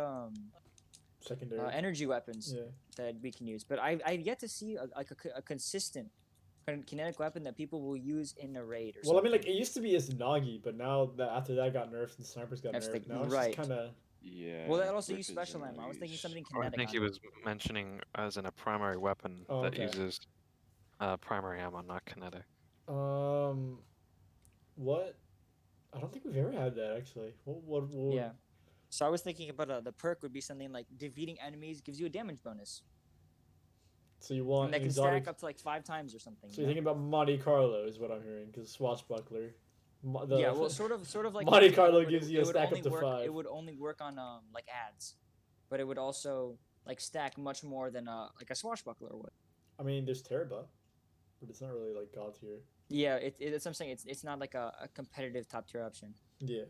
Secondary. energy weapons Yeah. that we can use. But I've yet to see a consistent kinetic weapon that people will use in a raid or Well, I something. mean, like, it used to be Izanagi, but now that after that got nerfed and snipers got That's nerfed, the- now it's right. just kind of. Yeah. Well, that also Rip used is special in ammo. I was thinking use. something Or I kinetic. think he on it. was mentioning as in a primary weapon Oh, that okay. uses primary ammo, not kinetic. What? I don't think we've ever had that actually. What Yeah. So I was thinking about the perk would be something like defeating enemies gives you a damage bonus. So you want And they an can exotic. stack up to like 5 times or something. So you're thinking about Monte Carlo is what I'm hearing, because Swashbuckler. Yeah, well, sort of like Monte Monte Carlo but gives you a would stack only up to work. 5. It would only work on like ads, but it would also like stack much more than like a swashbuckler would. I mean, there's Teraba, but it's not really like god tier. Yeah, it's what I'm saying. It's not like a competitive top tier option. Yeah.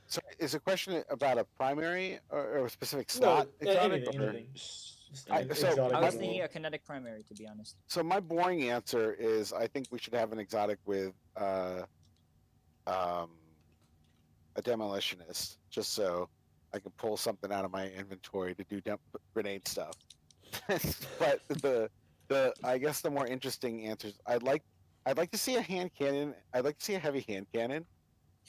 So is the question about a primary or a specific No, slot exotic? anything, or- anything. so Exotic I my- was in thinking general. a kinetic primary, to be honest. So my boring answer is I think we should have an exotic with a demolitionist, just so I can pull something out of my inventory to do grenade stuff. But I guess the more interesting answers I'd like to see a hand cannon. I'd like to see a heavy hand cannon.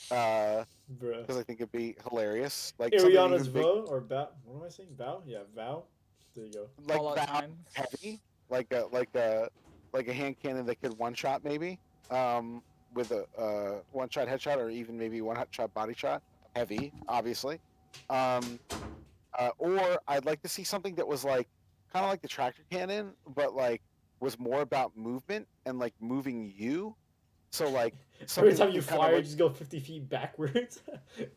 Because Bruh. I think it'd be hilarious. Like something Iriana's even big, Vow or Bow? What am I saying? Vow? Yeah, Vow. There you go. like Call out that time. heavy, like a hand cannon that could one shot maybe, with a one shot headshot or even maybe one shot body shot. Heavy, obviously. Or I'd like to see something that was like kind of like the tractor cannon, but like was more about movement and like moving you. So like Every something time that you can kind fire, of, you like, just go 50 feet backwards.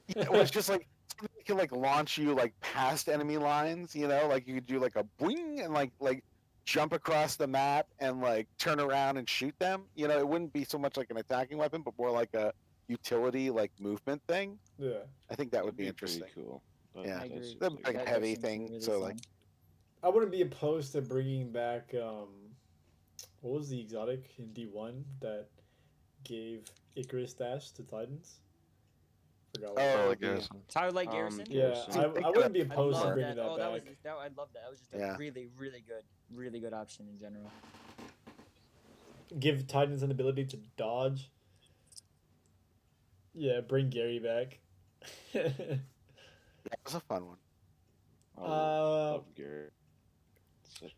it was just like something that can like launch you like past enemy lines. You know, like you could do like a boing and like jump across the map and like turn around and shoot them. You know, it wouldn't be so much like an attacking weapon, but more like a utility like movement thing. Yeah. I think that would be Pretty interesting. cool. Yeah. I agree. That'd be like a That heavy seems thing. really So fun. like I wouldn't be opposed to bringing back what was the exotic in D1 that gave Icarus Dash to Titans? Forgot what it Oh, was. Like yeah. Garrison. Tyler like Garrison. Yeah, Garrison. I wouldn't be I opposed to love bringing that. that Oh, back. I love that. That was just a Yeah. really good option in general. Give Titans an ability to dodge. Yeah, bring Gary back. that was a fun one. I Uh, love Garrett. Such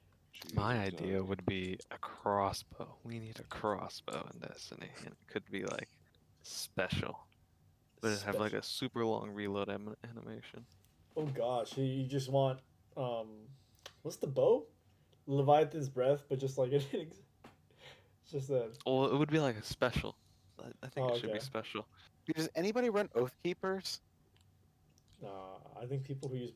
a good My exotic. idea would be a crossbow. We need a crossbow in Destiny, and it could be like special, but it have like Special. a super long reload animation. Oh gosh, you just want what's the bow? Leviathan's breath, but just like it's just a Well, it would be like a special. I think Oh, it should be okay. special. Does anybody run Oath Keepers? I think people who use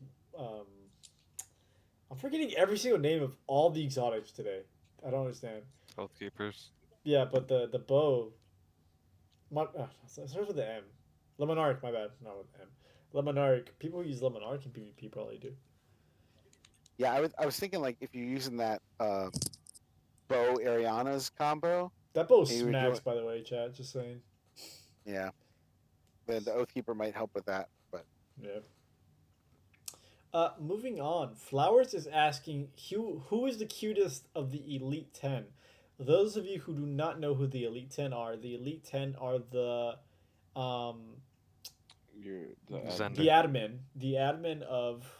I'm forgetting every single name of all the exotics today. I don't understand. Both keepers. Yeah, but the bow. It starts with the M. Lemonarch, my bad, not with M. Lemonarch. People who use Lemonarch in PvP probably do. Yeah, I was thinking like if you're using that Bo Ariana's combo, That bow Hey, you were smacks, doing- by the way, chat. Just saying. yeah, then the Oath Keeper might help with that. But Yeah. Moving on. Flowers is asking who is the cutest of the Elite 10? Those of you who do not know who the Elite 10 are, the Elite 10 are the You're the Zender. the admin of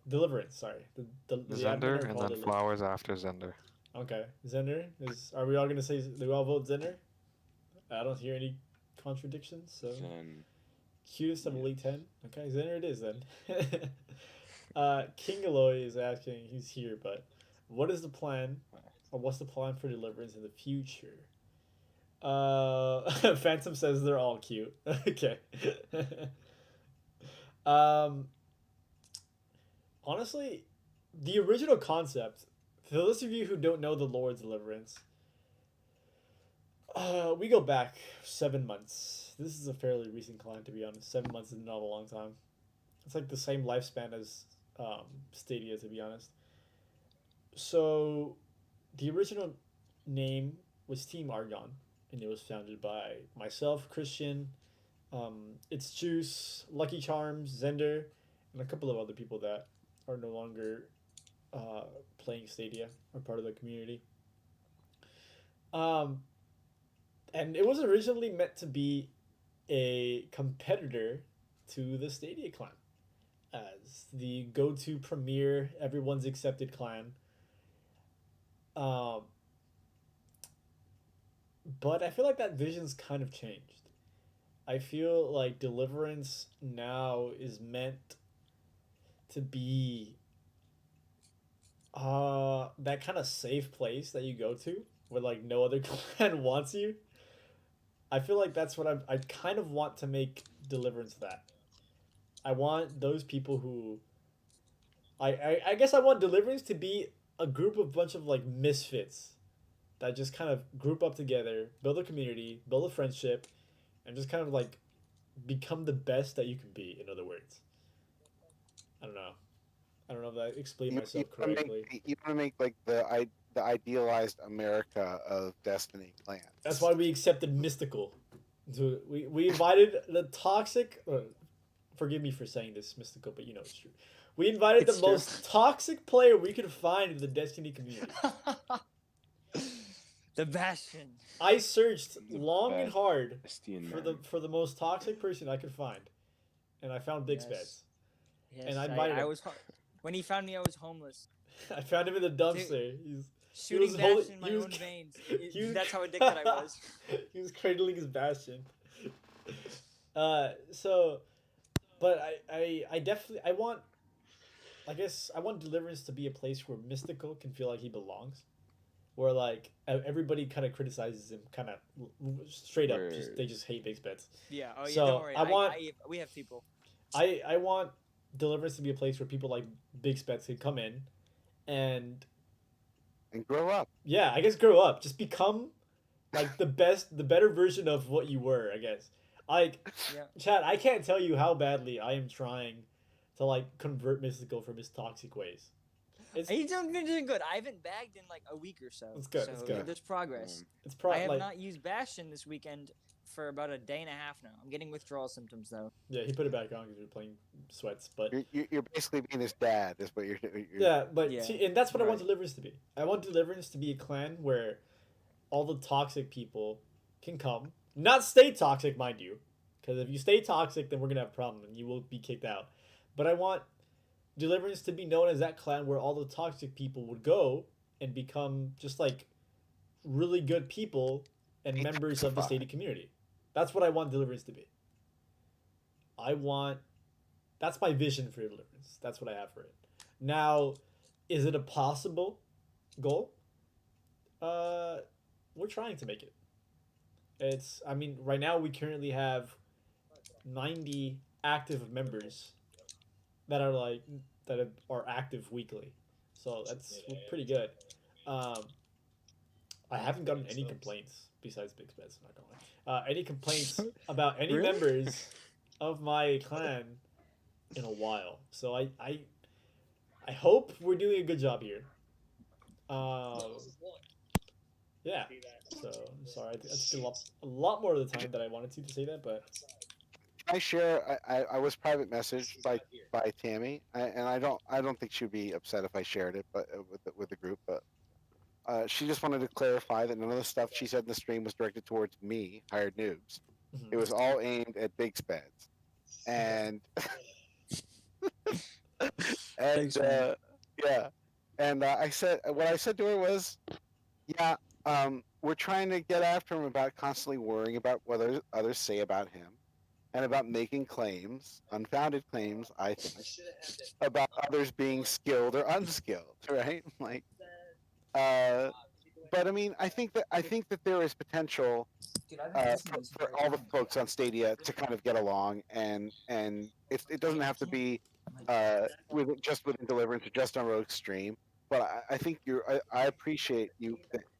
Deliverance. Sorry, the admin Zender, of and all then Deliverance. flowers after Zender. Okay, Zender is. Are we all gonna say? Do we all vote Zender? I don't hear any contradictions. So Zen. cutest of Yes. Elite 10. Okay, Zender it is then. King Aloy is asking. He's here, but what is the plan, or what's the plan for Deliverance in the future? Phantom says they're all cute. Okay. Honestly, the original concept, for those of you who don't know the Lord's Deliverance, we go back 7 months. This is a fairly recent clan, to be honest. 7 months is not a long time. It's like the same lifespan as Stadia, to be honest. So, the original name was Team Argon, and it was founded by myself, Christian, It's Juice, Lucky Charms, Zender, and a couple of other people that are no longer playing Stadia or part of the community. And it was originally meant to be a competitor to the Stadia clan as the go-to premier, everyone's accepted clan. But I feel like that vision's kind of changed. I feel like Deliverance now is meant to be That kind of safe place that you go to where like no other clan wants you. I feel like that's what I kind of want to make Deliverance that. I want those people who I guess I want Deliverance to be a group of bunch of like misfits that just kind of group up together, build a community, build a friendship, and just kind of like become the best that you can be. In other words, I don't know. I don't know if I explained You myself want to correctly. make like the idealized America of Destiny That's clans. why we accepted Mystical. So we invited the toxic. Forgive me for saying this, Mystical, but you know it's true. We invited It's the true. most toxic player we could find in the Destiny community. The Bastion. I searched The long and best hard Bastion for man. the most toxic person I could find, and I found Big Yes. Speds. Yes, And I invited I him. was when he found me, I was homeless, I found him in the dumpster. shooting was Bastion holding- in my he was- own veins. he was- That's how addicted I was. He was cradling his Bastion. So, but I definitely I want. I guess I want Deliverance to be a place where Mystical can feel like he belongs, where like everybody kind of criticizes him, kind of straight up. They just hate Big Speds. Yeah. Oh yeah. So, Don't worry. I want- we have people. I want Deliverance to be a place where people like Big Spets can come in, and grow up. yeah, I guess grow up, just become like the better version of what you were. I guess like Yeah. Chad, I can't tell you how badly I am trying to like convert Mystical from his toxic ways. He's doing good. I haven't bagged in like a week or so. It's good, So it's good. there's progress. It's I probably have like not used Bastion this weekend for about a day and a half now. I'm getting withdrawal symptoms though. yeah, he put it back on because we were playing sweats, but You're basically being his dad, is what you're. yeah, but Yeah, see, and that's what I want right. Deliverance to be. I want Deliverance to be a clan where all the toxic people can come, not stay toxic, mind you, because if you stay toxic, then we're gonna have a problem and you will be kicked out. But I want Deliverance to be known as that clan where all the toxic people would go and become just like really good people and members of the stated community. That's what I want Deliverance to be. That's my vision for Deliverance. That's what I have for it. Now, is it a possible goal? We're trying to make it. I mean, right now we currently have 90 active members that are active weekly. So that's pretty good. I haven't gotten any complaints besides Big Speds. I'm not gonna lie. Any complaints about any Really? members of my clan in a while. So I hope we're doing a good job here. Yeah. So I'm sorry. I took a lot more of the time that I wanted to say that, but I share. I was private messaged by Tammy, and I don't think she'd be upset if I shared it, but with the group. But she just wanted to clarify that none of the stuff she said in the stream was directed towards me, hired noobs. mhm. It was all aimed at Big Speds, and Thanks, man. yeah, and I said what I said to her was, yeah, we're trying to get after him about constantly worrying about what others say about him, and about making claims, unfounded claims, I think, about others being skilled or unskilled, right? Like, but I mean, I think that there is potential for all the folks on Stadia to kind of get along, and it doesn't have to be within Deliverance or just on Rogue's stream. But I think I appreciate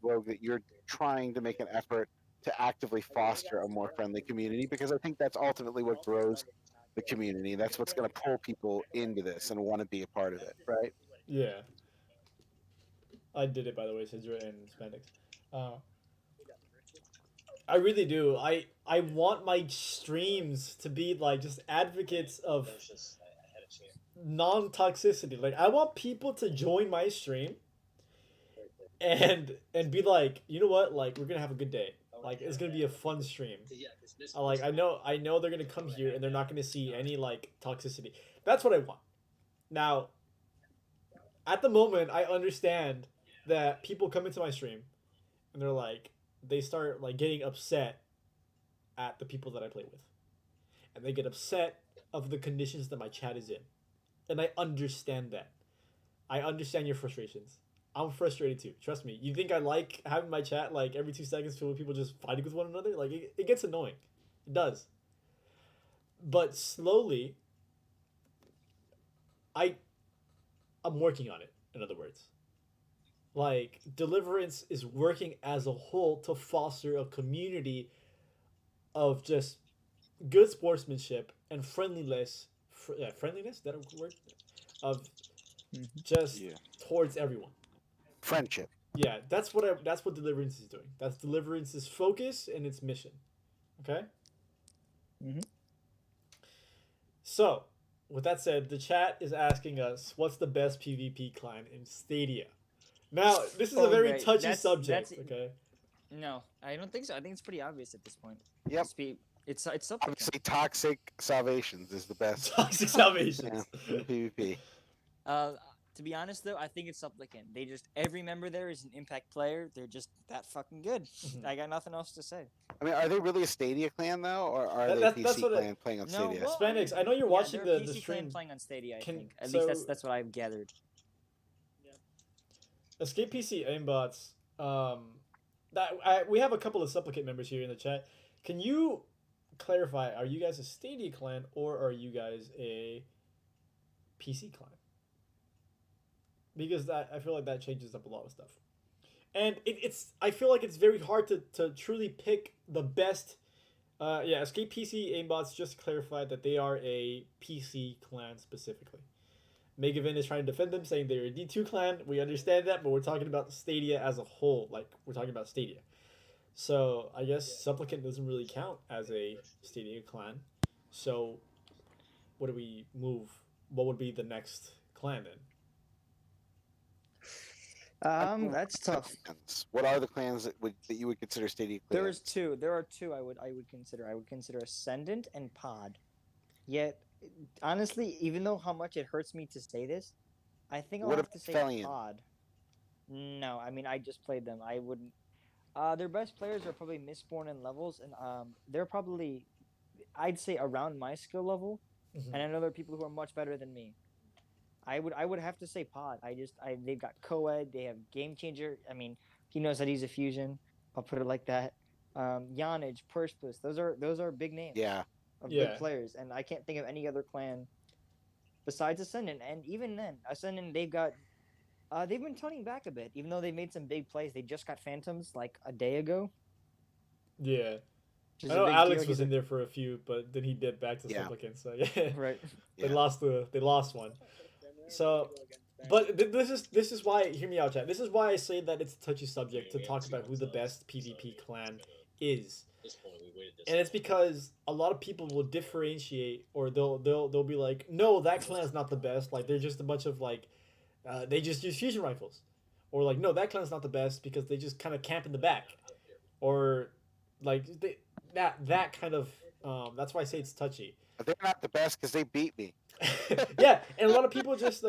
Rogue, that you're trying to make an effort to actively foster a more friendly community, because I think that's ultimately what grows the community. That's what's going to pull people into this and want to be a part of it, right? Yeah. I did it, by the way, Sidra and Spandex. I really do. I want my streams to be like just advocates of non-toxicity. Like I want people to join my stream and be like, you know what? Like we're gonna have a good day. Like it's gonna be a fun stream. I know they're gonna come here and they're not gonna see any like toxicity. That's what I want. Now, at the moment, I understand that people come into my stream and they're like, they start like getting upset at the people that I play with, and they get upset of the conditions that my chat is in, and I understand that. I understand your frustrations. I'm frustrated too. Trust me. You think I like having my chat like every 2 seconds filled with people just fighting with one another? Like it gets annoying. It does. But slowly, I I'm working on it. In other words, like Deliverance is working as a whole to foster a community of just good sportsmanship and friendliness. Friendliness, is that a word? Of Mhm. just Yeah. towards everyone. Friendship. Yeah, that's what Deliverance is doing. That's Deliverance's focus and its mission. Okay. Mhm. So, with that said, the chat is asking us what's the best PvP clan in Stadia. Now, this is a Oh, very great. touchy That's subject. Okay. no, I don't think so. I think it's pretty obvious at this point. Yep. It's supplicant. Obviously, Toxic Salvations is the best. Toxic Yeah, Salvations. in the PvP. To be honest though, I think it's supplicant. They just every member there is an impact player. They're just that fucking good. Mhm. I got nothing else to say. I mean, are they really a Stadia clan though, or are they a That's PC what clan playing on No, Stadia? well, Spandex, I know you're watching they're a the PC stream. clan playing on Stadia. I Can- think at so- least that's what I've gathered. Escape PC aimbots. We have a couple of supplicant members here in the chat. Can you clarify? Are you guys a Stadia clan or are you guys a PC clan? Because I feel like that changes up a lot of stuff, and it's I feel like it's very hard to truly pick the best. Escape PC aimbots just clarified that they are a PC clan specifically. Megavin is trying to defend them, saying they're a D2 clan. We understand that, but we're talking about Stadia as a whole. Like, we're talking about Stadia. So, I guess Supplicant doesn't really count as a Stadia clan. So, what do we move? What would be the next clan then? That's tough. What are the clans that you would consider Stadia clans? There is two. There are two I would consider. I would consider Ascendant and Pod. Yet, honestly, even though how much it hurts me to say this, I think I'll What have about to say Fellion? Pod. No, I mean I just played them. I wouldn't. Their best players are probably Mistborn and Levels, and they're probably, I'd say, around my skill level. Mhm. And I know there are people who are much better than me. I would have to say Pod. They've got co-ed. They have Game Changer. I mean, he knows how to use a fusion. I'll put it like that. Yonage, Perspus. Those are big names. Yeah. Of Yeah. good players, and I can't think of any other clan besides Ascendant. And even then, Ascendant they've been toning back a bit, even though they made some big plays. They just got Phantoms like a day ago. Yeah. Which is I a know big Alex deal. was in there for a few, but then he dipped back to Yeah. Supplicant. So, yeah. Right. They Yeah. lost one. So, but this is why, hear me out, chat. This is why I say that it's a touchy subject to talk about who the best PvP clan is. And it's because a lot of people will differentiate, or they'll be like, no, that clan is not the best. Like they're just a bunch of like, they just use fusion rifles, or like, no, that clan's not the best because they just kind of camp in the back, or like that kind of. That's why I say it's touchy. But they're not the best because they beat me. Yeah, and a lot of people just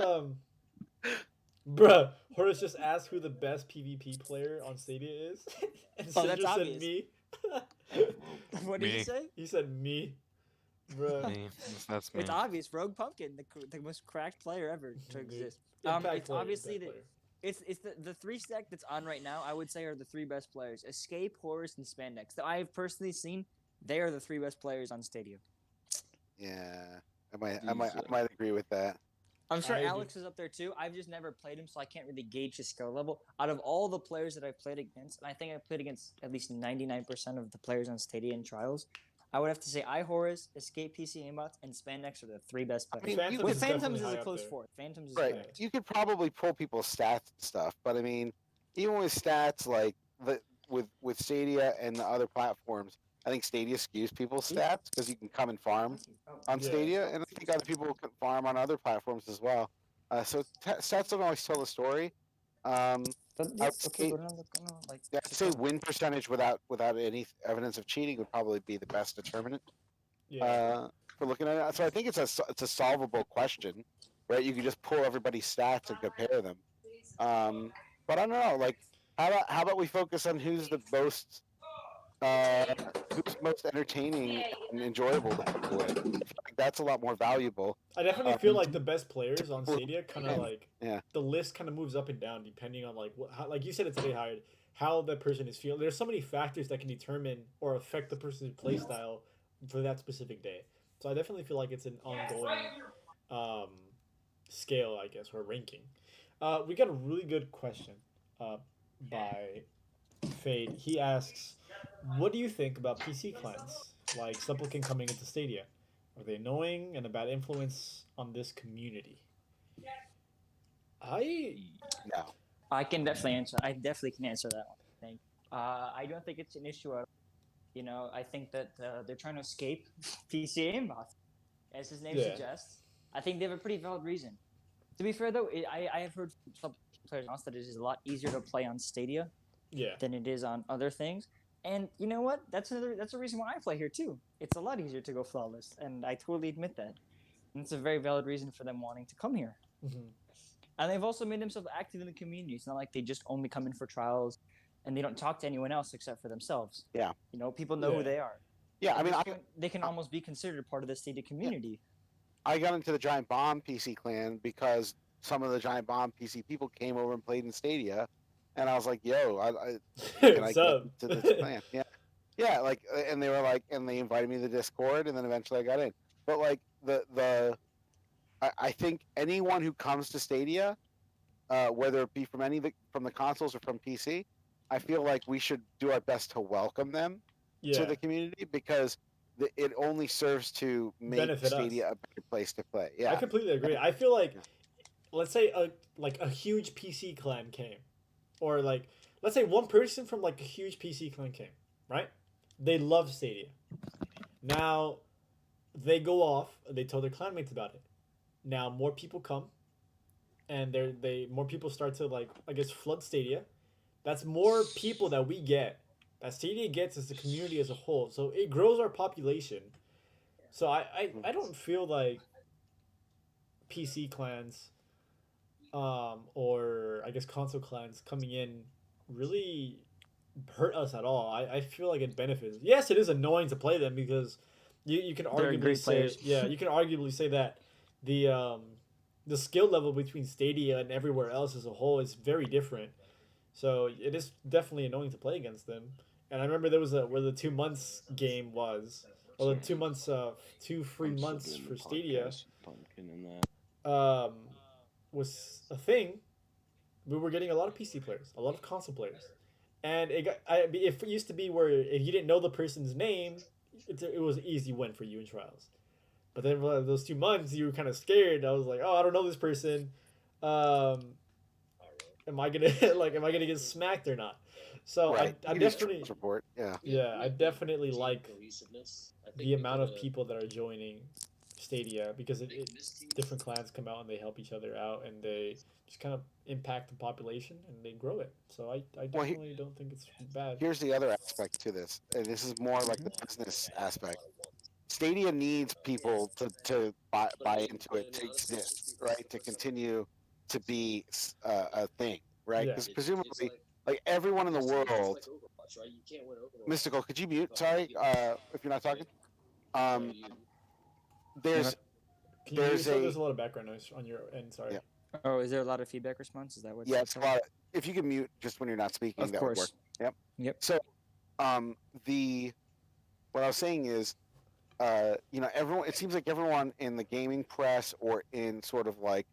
bruh, Horace just asked who the best PvP player on Stadia is, and Oh, that's Cinder said obvious. me. What did Me. you say? He said me, bruh. Me. That's me. It's obvious. Rogue Pumpkin, the most cracked player ever to Dude. exist. Impact It's player, obviously impact player. it's the three stack that's on right now. I would say are the three best players: Escape, Horus, and Spandex. That I have personally seen. They are the three best players on Stadia. Yeah. I might agree with that. I'm sure I agree. Alex is up there too. I've just never played him, so I can't really gauge his skill level. Out of all the players that I've played against, and I think I played against at least 99% of the players on Stadia and Trials, I would have to say Horus, Escape PC Aimbots, and Spandex are the three best players. mean, Phantoms you With is Phantoms definitely is high a up close there. fourth. Phantoms is Right. correct. You could probably pull people's stats and stuff, but I mean, even with stats like with Stadia and the other platforms, I think Stadia skews people's stats because you can come and farm on Yeah. Stadia, and I think other people can farm on other platforms as well. So stats don't always tell the story. I would say, I'd say win percentage without any evidence of cheating would probably be the best determinant Yeah. for looking at it. So I think it's a solvable question, right? You can just pull everybody's stats and compare them. But I don't know, like how about we focus on who's most entertaining and enjoyable to play with? I feel like that's a lot more valuable. I definitely feel like the best players on Stadia kind of Yeah. like Yeah. the list kind of moves up and down depending on like what, how, like you said, it's today hired, how that person is feeling. There's so many factors that can determine or affect the person's play style for that specific day. So I definitely feel like it's an ongoing um, scale, I guess, or ranking. We got a really good question by Fade. He asks, "What do you think about PC clans like Supplicant coming into Stadia? Are they annoying and a bad influence on this community?" I No. I can definitely answer. I definitely can answer that one. I think. I don't think it's an issue at all. You know, I think that they're trying to escape PC aimbot, as his name Yeah. suggests. I think they have a pretty valid reason. To be fair, though, I have heard from some players that it is a lot easier to play on Stadia yeah. than it is on other things. And you know what? That's a reason why I play here too. It's a lot easier to go flawless, and I totally admit that. And it's a very valid reason for them wanting to come here. Mm-hmm. And they've also made themselves active in the community. It's not like they just only come in for trials and they don't talk to anyone else except for themselves. Yeah. You know, people know Yeah. who they are. Yeah. I At mean, this point, they can almost be considered part of the Stadia community. I got into the Giant Bomb PC clan because some of the Giant Bomb PC people came over and played in Stadia, and I was like, "Yo, can I What's get up? into this clan?" Yeah, yeah. Like, and they were like, and they invited me to the Discord, and then eventually I got in. But like I think anyone who comes to Stadia, whether it be from from the consoles or from PC, I feel like we should do our best to welcome them to Yeah. the community because it only serves to make Benefit us. Stadia a better place to play. I Yeah, completely agree. I feel like, let's say a huge PC clan came, or like let's say one person from like a huge PC clan came, right? They love Stadia. Now, they go off. They tell their clanmates about it. Now more people come, and more people start to like I guess flood Stadia. That's more people that we get. That Stadia gets as the community as a whole. So it grows our population. So I don't feel like PC clans, or I guess console clans coming in really hurt us at all. I feel like it benefits. Yes, it is annoying to play them because you can They're arguably great say players. yeah, you can arguably say that the skill level between Stadia and everywhere else as a whole is very different. So it is definitely annoying to play against them. And I remember there was where the 2 months game was, or the 2 months, 2 free I'm still months doing for the Stadia, podcast with Pumpkin and that. was a thing. We were getting a lot of PC players, a lot of console players, and it used to be where if you didn't know the person's name, it was an easy win for you in trials. But then those 2 months, you were kind of scared. I was like, oh, I don't know this person. Am I gonna am I gonna get smacked or not? So right. I You use definitely trials report. Yeah. yeah, I definitely like cohesiveness. I think the we amount of gotta- people that are joining Stadia because different clans come out and they help each other out and they just kind of impact the population and they grow it. So I Well, definitely don't think it's bad. Here's the other aspect to this, and this is more like the business aspect. Stadia needs people to buy into it to exist, right? To continue to be a thing, right? Yeah. Because presumably, like everyone in the it's world, like Overwatch, right? You can't win Overwatch. Mystical, could you mute? Sorry, if you're not talking. No, There's Can you there's there's a a lot of background noise on your end, sorry. Yeah. Oh, is there a lot of feedback response? Is that what? yeah, it's a lot. If you could mute just when you're not speaking, Of that would work. course. Yep. Yep. So, the what I was saying is, everyone. It seems like everyone in the gaming press or in sort of like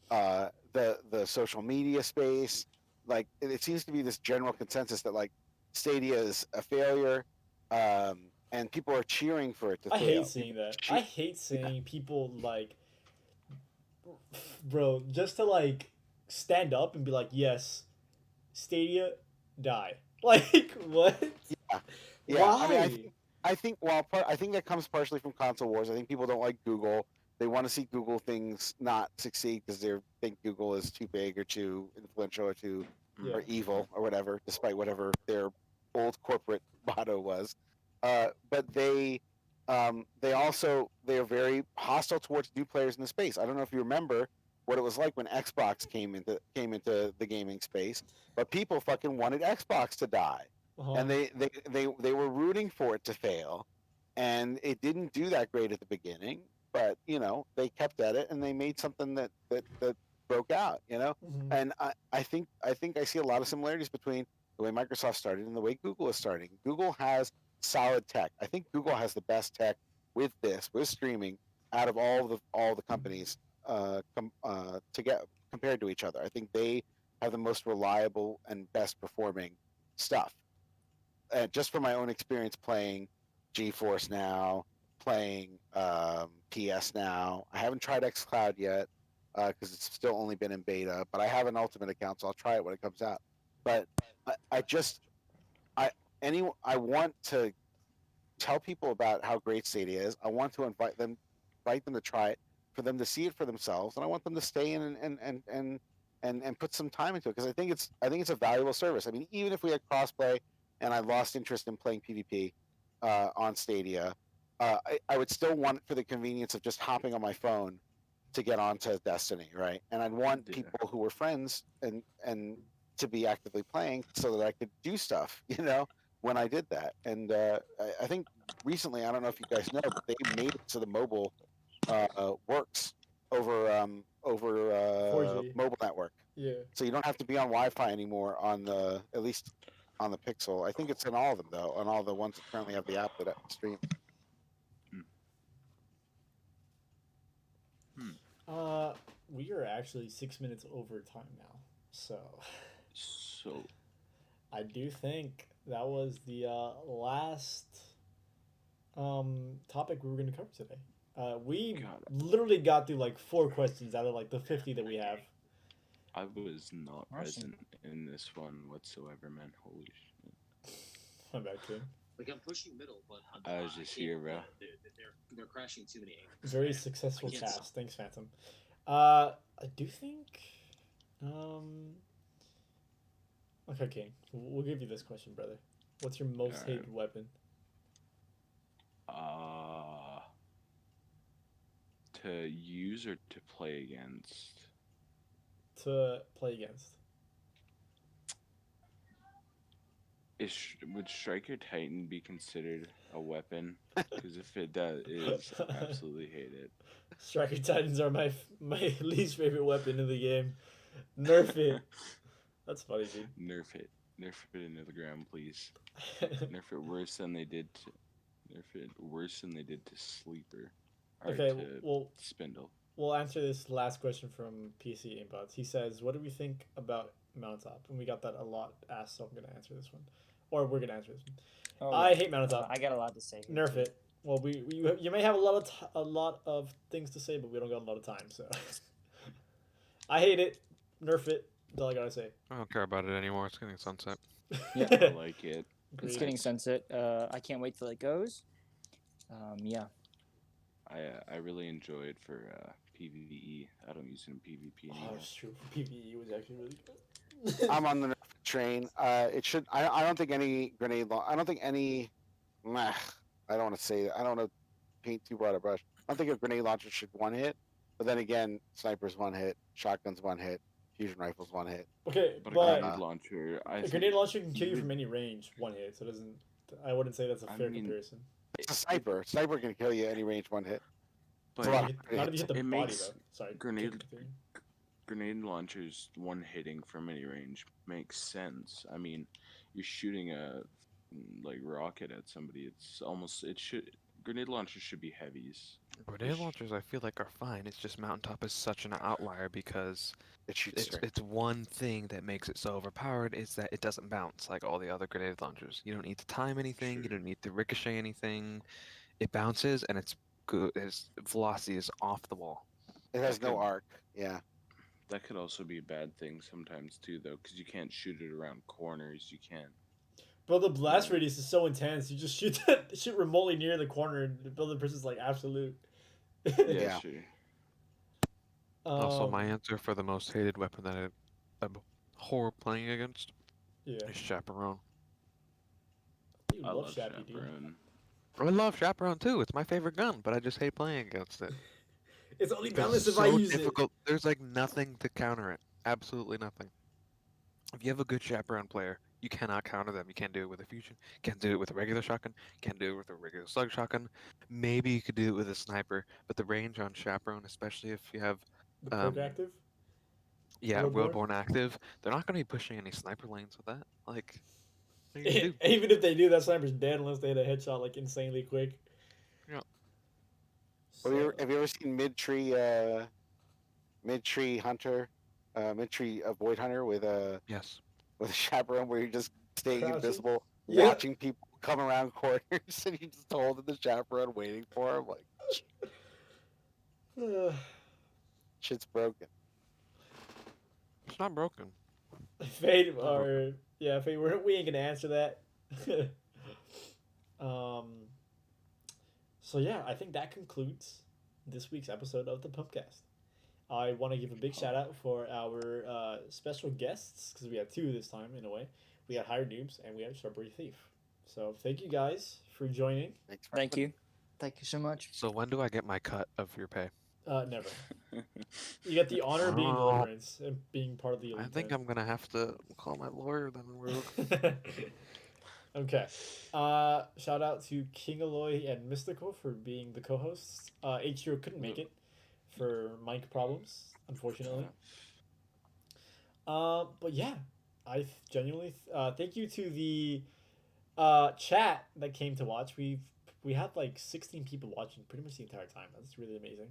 the social media space, like it seems to be this general consensus that like Stadia is a failure, and people are cheering for it to I fail. hate seeing that. I hate seeing people like, bro, just to like stand up and be like, yes, Stadia, die. Like what? Yeah. Why? I mean, I think I think that comes partially from console wars. I think people don't like Google. They want to see Google things not succeed because they think Google is too big or too influential or too Yeah. or evil or whatever, despite whatever their old corporate motto was. But they are very hostile towards new players in the space. I don't know if you remember what it was like when Xbox came into the gaming space, but people fucking wanted Xbox to die, Uh-huh. and they were rooting for it to fail, and it didn't do that great at the beginning. but they kept at it and they made something that broke out. Mhm. And I think I see a lot of similarities between the way Microsoft started and the way Google is starting. Google has solid tech. I think Google has the best tech with streaming out of all the companies to get compared to each other. I think they have the most reliable and best performing stuff. And just from my own experience playing GeForce Now, playing PS Now, I haven't tried XCloud yet because it's still only been in beta. But I have an Ultimate account, so I'll try it when it comes out. But I just I I want to tell people about how great Stadia is. I want to invite them to try it, for them to see it for themselves, and I want them to stay in and put some time into it because I think it's a valuable service. I mean, even if we had crossplay and I lost interest in playing PvP on Stadia, I would still want it for the convenience of just hopping on my phone to get onto Destiny, right? And I'd want Yeah. people who were friends and to be actively playing so that I could do stuff, when I did that. And I think recently, I don't know if you guys know, but they made it so the mobile works over 4G. mobile network. Yeah. So you don't have to be on Wi-Fi anymore at least on the Pixel. I think it's in all of them though, on all the ones that currently have the app that stream. We are actually 6 minutes over time now, so So I do think that was the last topic we were going to cover today. We God, literally got through like 4 questions out of like the 50 that we have. I was not Awesome. present in this one whatsoever, man. Holy shit. I'm back to Like I'm pushing middle, but I was just here, bro. They're crashing too many angles. very successful I can't cast. stop. Thanks, Phantom. I do think. Okay, King. We'll give you this question, brother. What's your most Alright. hated weapon? To use or to play against? To play against. Would Striker Titan be considered a weapon? Because if it does, absolutely hate it. Striker Titans are my least favorite weapon in the game. Nerf it. That's funny, dude. Nerf it into the ground, please. Nerf it worse than they did to Sleeper. Or Okay, to well, Spindle. we'll answer this last question from PC Aimbots. He says, "What do we think about Mountaintop?" And we got that a lot asked, so I'm gonna answer this one, or we're gonna answer this one. Oh, I yeah. hate Mountaintop. I got a lot to say. here, Nerf too. it. Well, you may have a lot of things to say, but we don't got a lot of time, so I hate it. Nerf it. That's all I gotta say. I don't care about it anymore. It's getting sunset. Yeah. I like it. It's Agreed. getting sunset. I can't wait till it goes. Yeah. I really enjoy it for PvE. I don't use it in PvP Oh, anymore. it's true. PvE was actually really good. I'm on the Nerf train. It should. I don't think any grenade. I don't think any. I don't want to say. I don't want to paint too broad a brush. I don't think a grenade launcher should one hit. But then again, snipers one hit, shotguns one hit, fusion rifles one hit. Okay, But a but grenade launcher, a grenade launcher can kill you from any range, one hit. So it doesn't. I wouldn't say that's a fair comparison. It's a sniper. Sniper can kill you any range one hit. But It's a lot Not if you hit the it body makes though. Sorry. grenade- continue. grenade launchers one hitting from any range makes sense. I mean, you're shooting a rocket at somebody. Grenade launchers should be heavies. Grenade launchers, I feel like, are fine. It's just Mountaintop is such an outlier because It shoots straight. it's one thing that makes it so overpowered is that it doesn't bounce like all the other grenade launchers. You don't need to time anything. You Sure. don't need to ricochet anything. It bounces and it's good. Its velocity is off the wall. It has no Okay. arc. Yeah. That could also be a bad thing sometimes too, though, because you can't shoot it around corners. You can't. Bro, the blast radius is so intense. You just shoot remotely near the corner, and the other person's like absolute. Yeah, sure. Also, my answer for the most hated weapon that I abhor playing against Yeah, is Chaperone. you I love love Shappy, dude. Chaperone. I love Chaperone too. It's my favorite gun, but I just hate playing against it. It's only It's balanced if so I use difficult. There's like nothing to counter it. Absolutely nothing. If you have a good Chaperone player, You cannot counter them. You can't do it with a fusion. Can't do it with a regular shotgun. Can't do it with a regular slug shotgun. Maybe you could do it with a sniper, but the range on Chaperone, especially if you have, The perk active. Willborn? Willborn active, they're not going to be pushing any sniper lanes with that. Like, what are you gonna do? Even if they do, that sniper's dead unless they hit a headshot like insanely quick. Yeah. Have you ever seen mid-tree hunter, mid-tree avoid hunter with a Yes. chaperone where you're just staying Crouching? invisible, Yeah. watching people come around corners, and you just holding the chaperone waiting for them? Like, shit's broken. It's not broken. Fade Fade. We ain't gonna answer that. So yeah, I think that concludes this week's episode of the Pumpcast. I want to give a big shout out for our special guests because we had two this time in a way. We had Hired Noobs and we had Strawberry Thief. So thank you guys for joining. Thank you. Thank you so much. So when do I get my cut of your pay? Never. You get the honor of being Deliverance and being part of the elite. I think I'm gonna have to call my lawyer then. Okay. Shout out to King Aloy and Mystical for being the co-hosts. H0 couldn't make it for mic problems, unfortunately. But yeah, I genuinely thank you to the chat that came to watch. We had like 16 people watching pretty much the entire time. That's really amazing.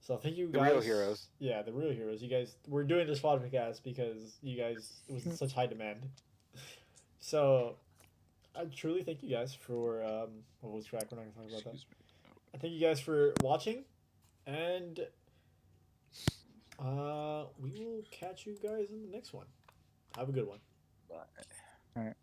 So thank you guys. The real heroes. Yeah, the real heroes. You guys, we're doing this podcast because you guys, it was in such high demand. So I truly thank you guys for what was track? We're not gonna talk about that. I thank you guys for watching, and we will catch you guys in the next one. Have a good one. All right.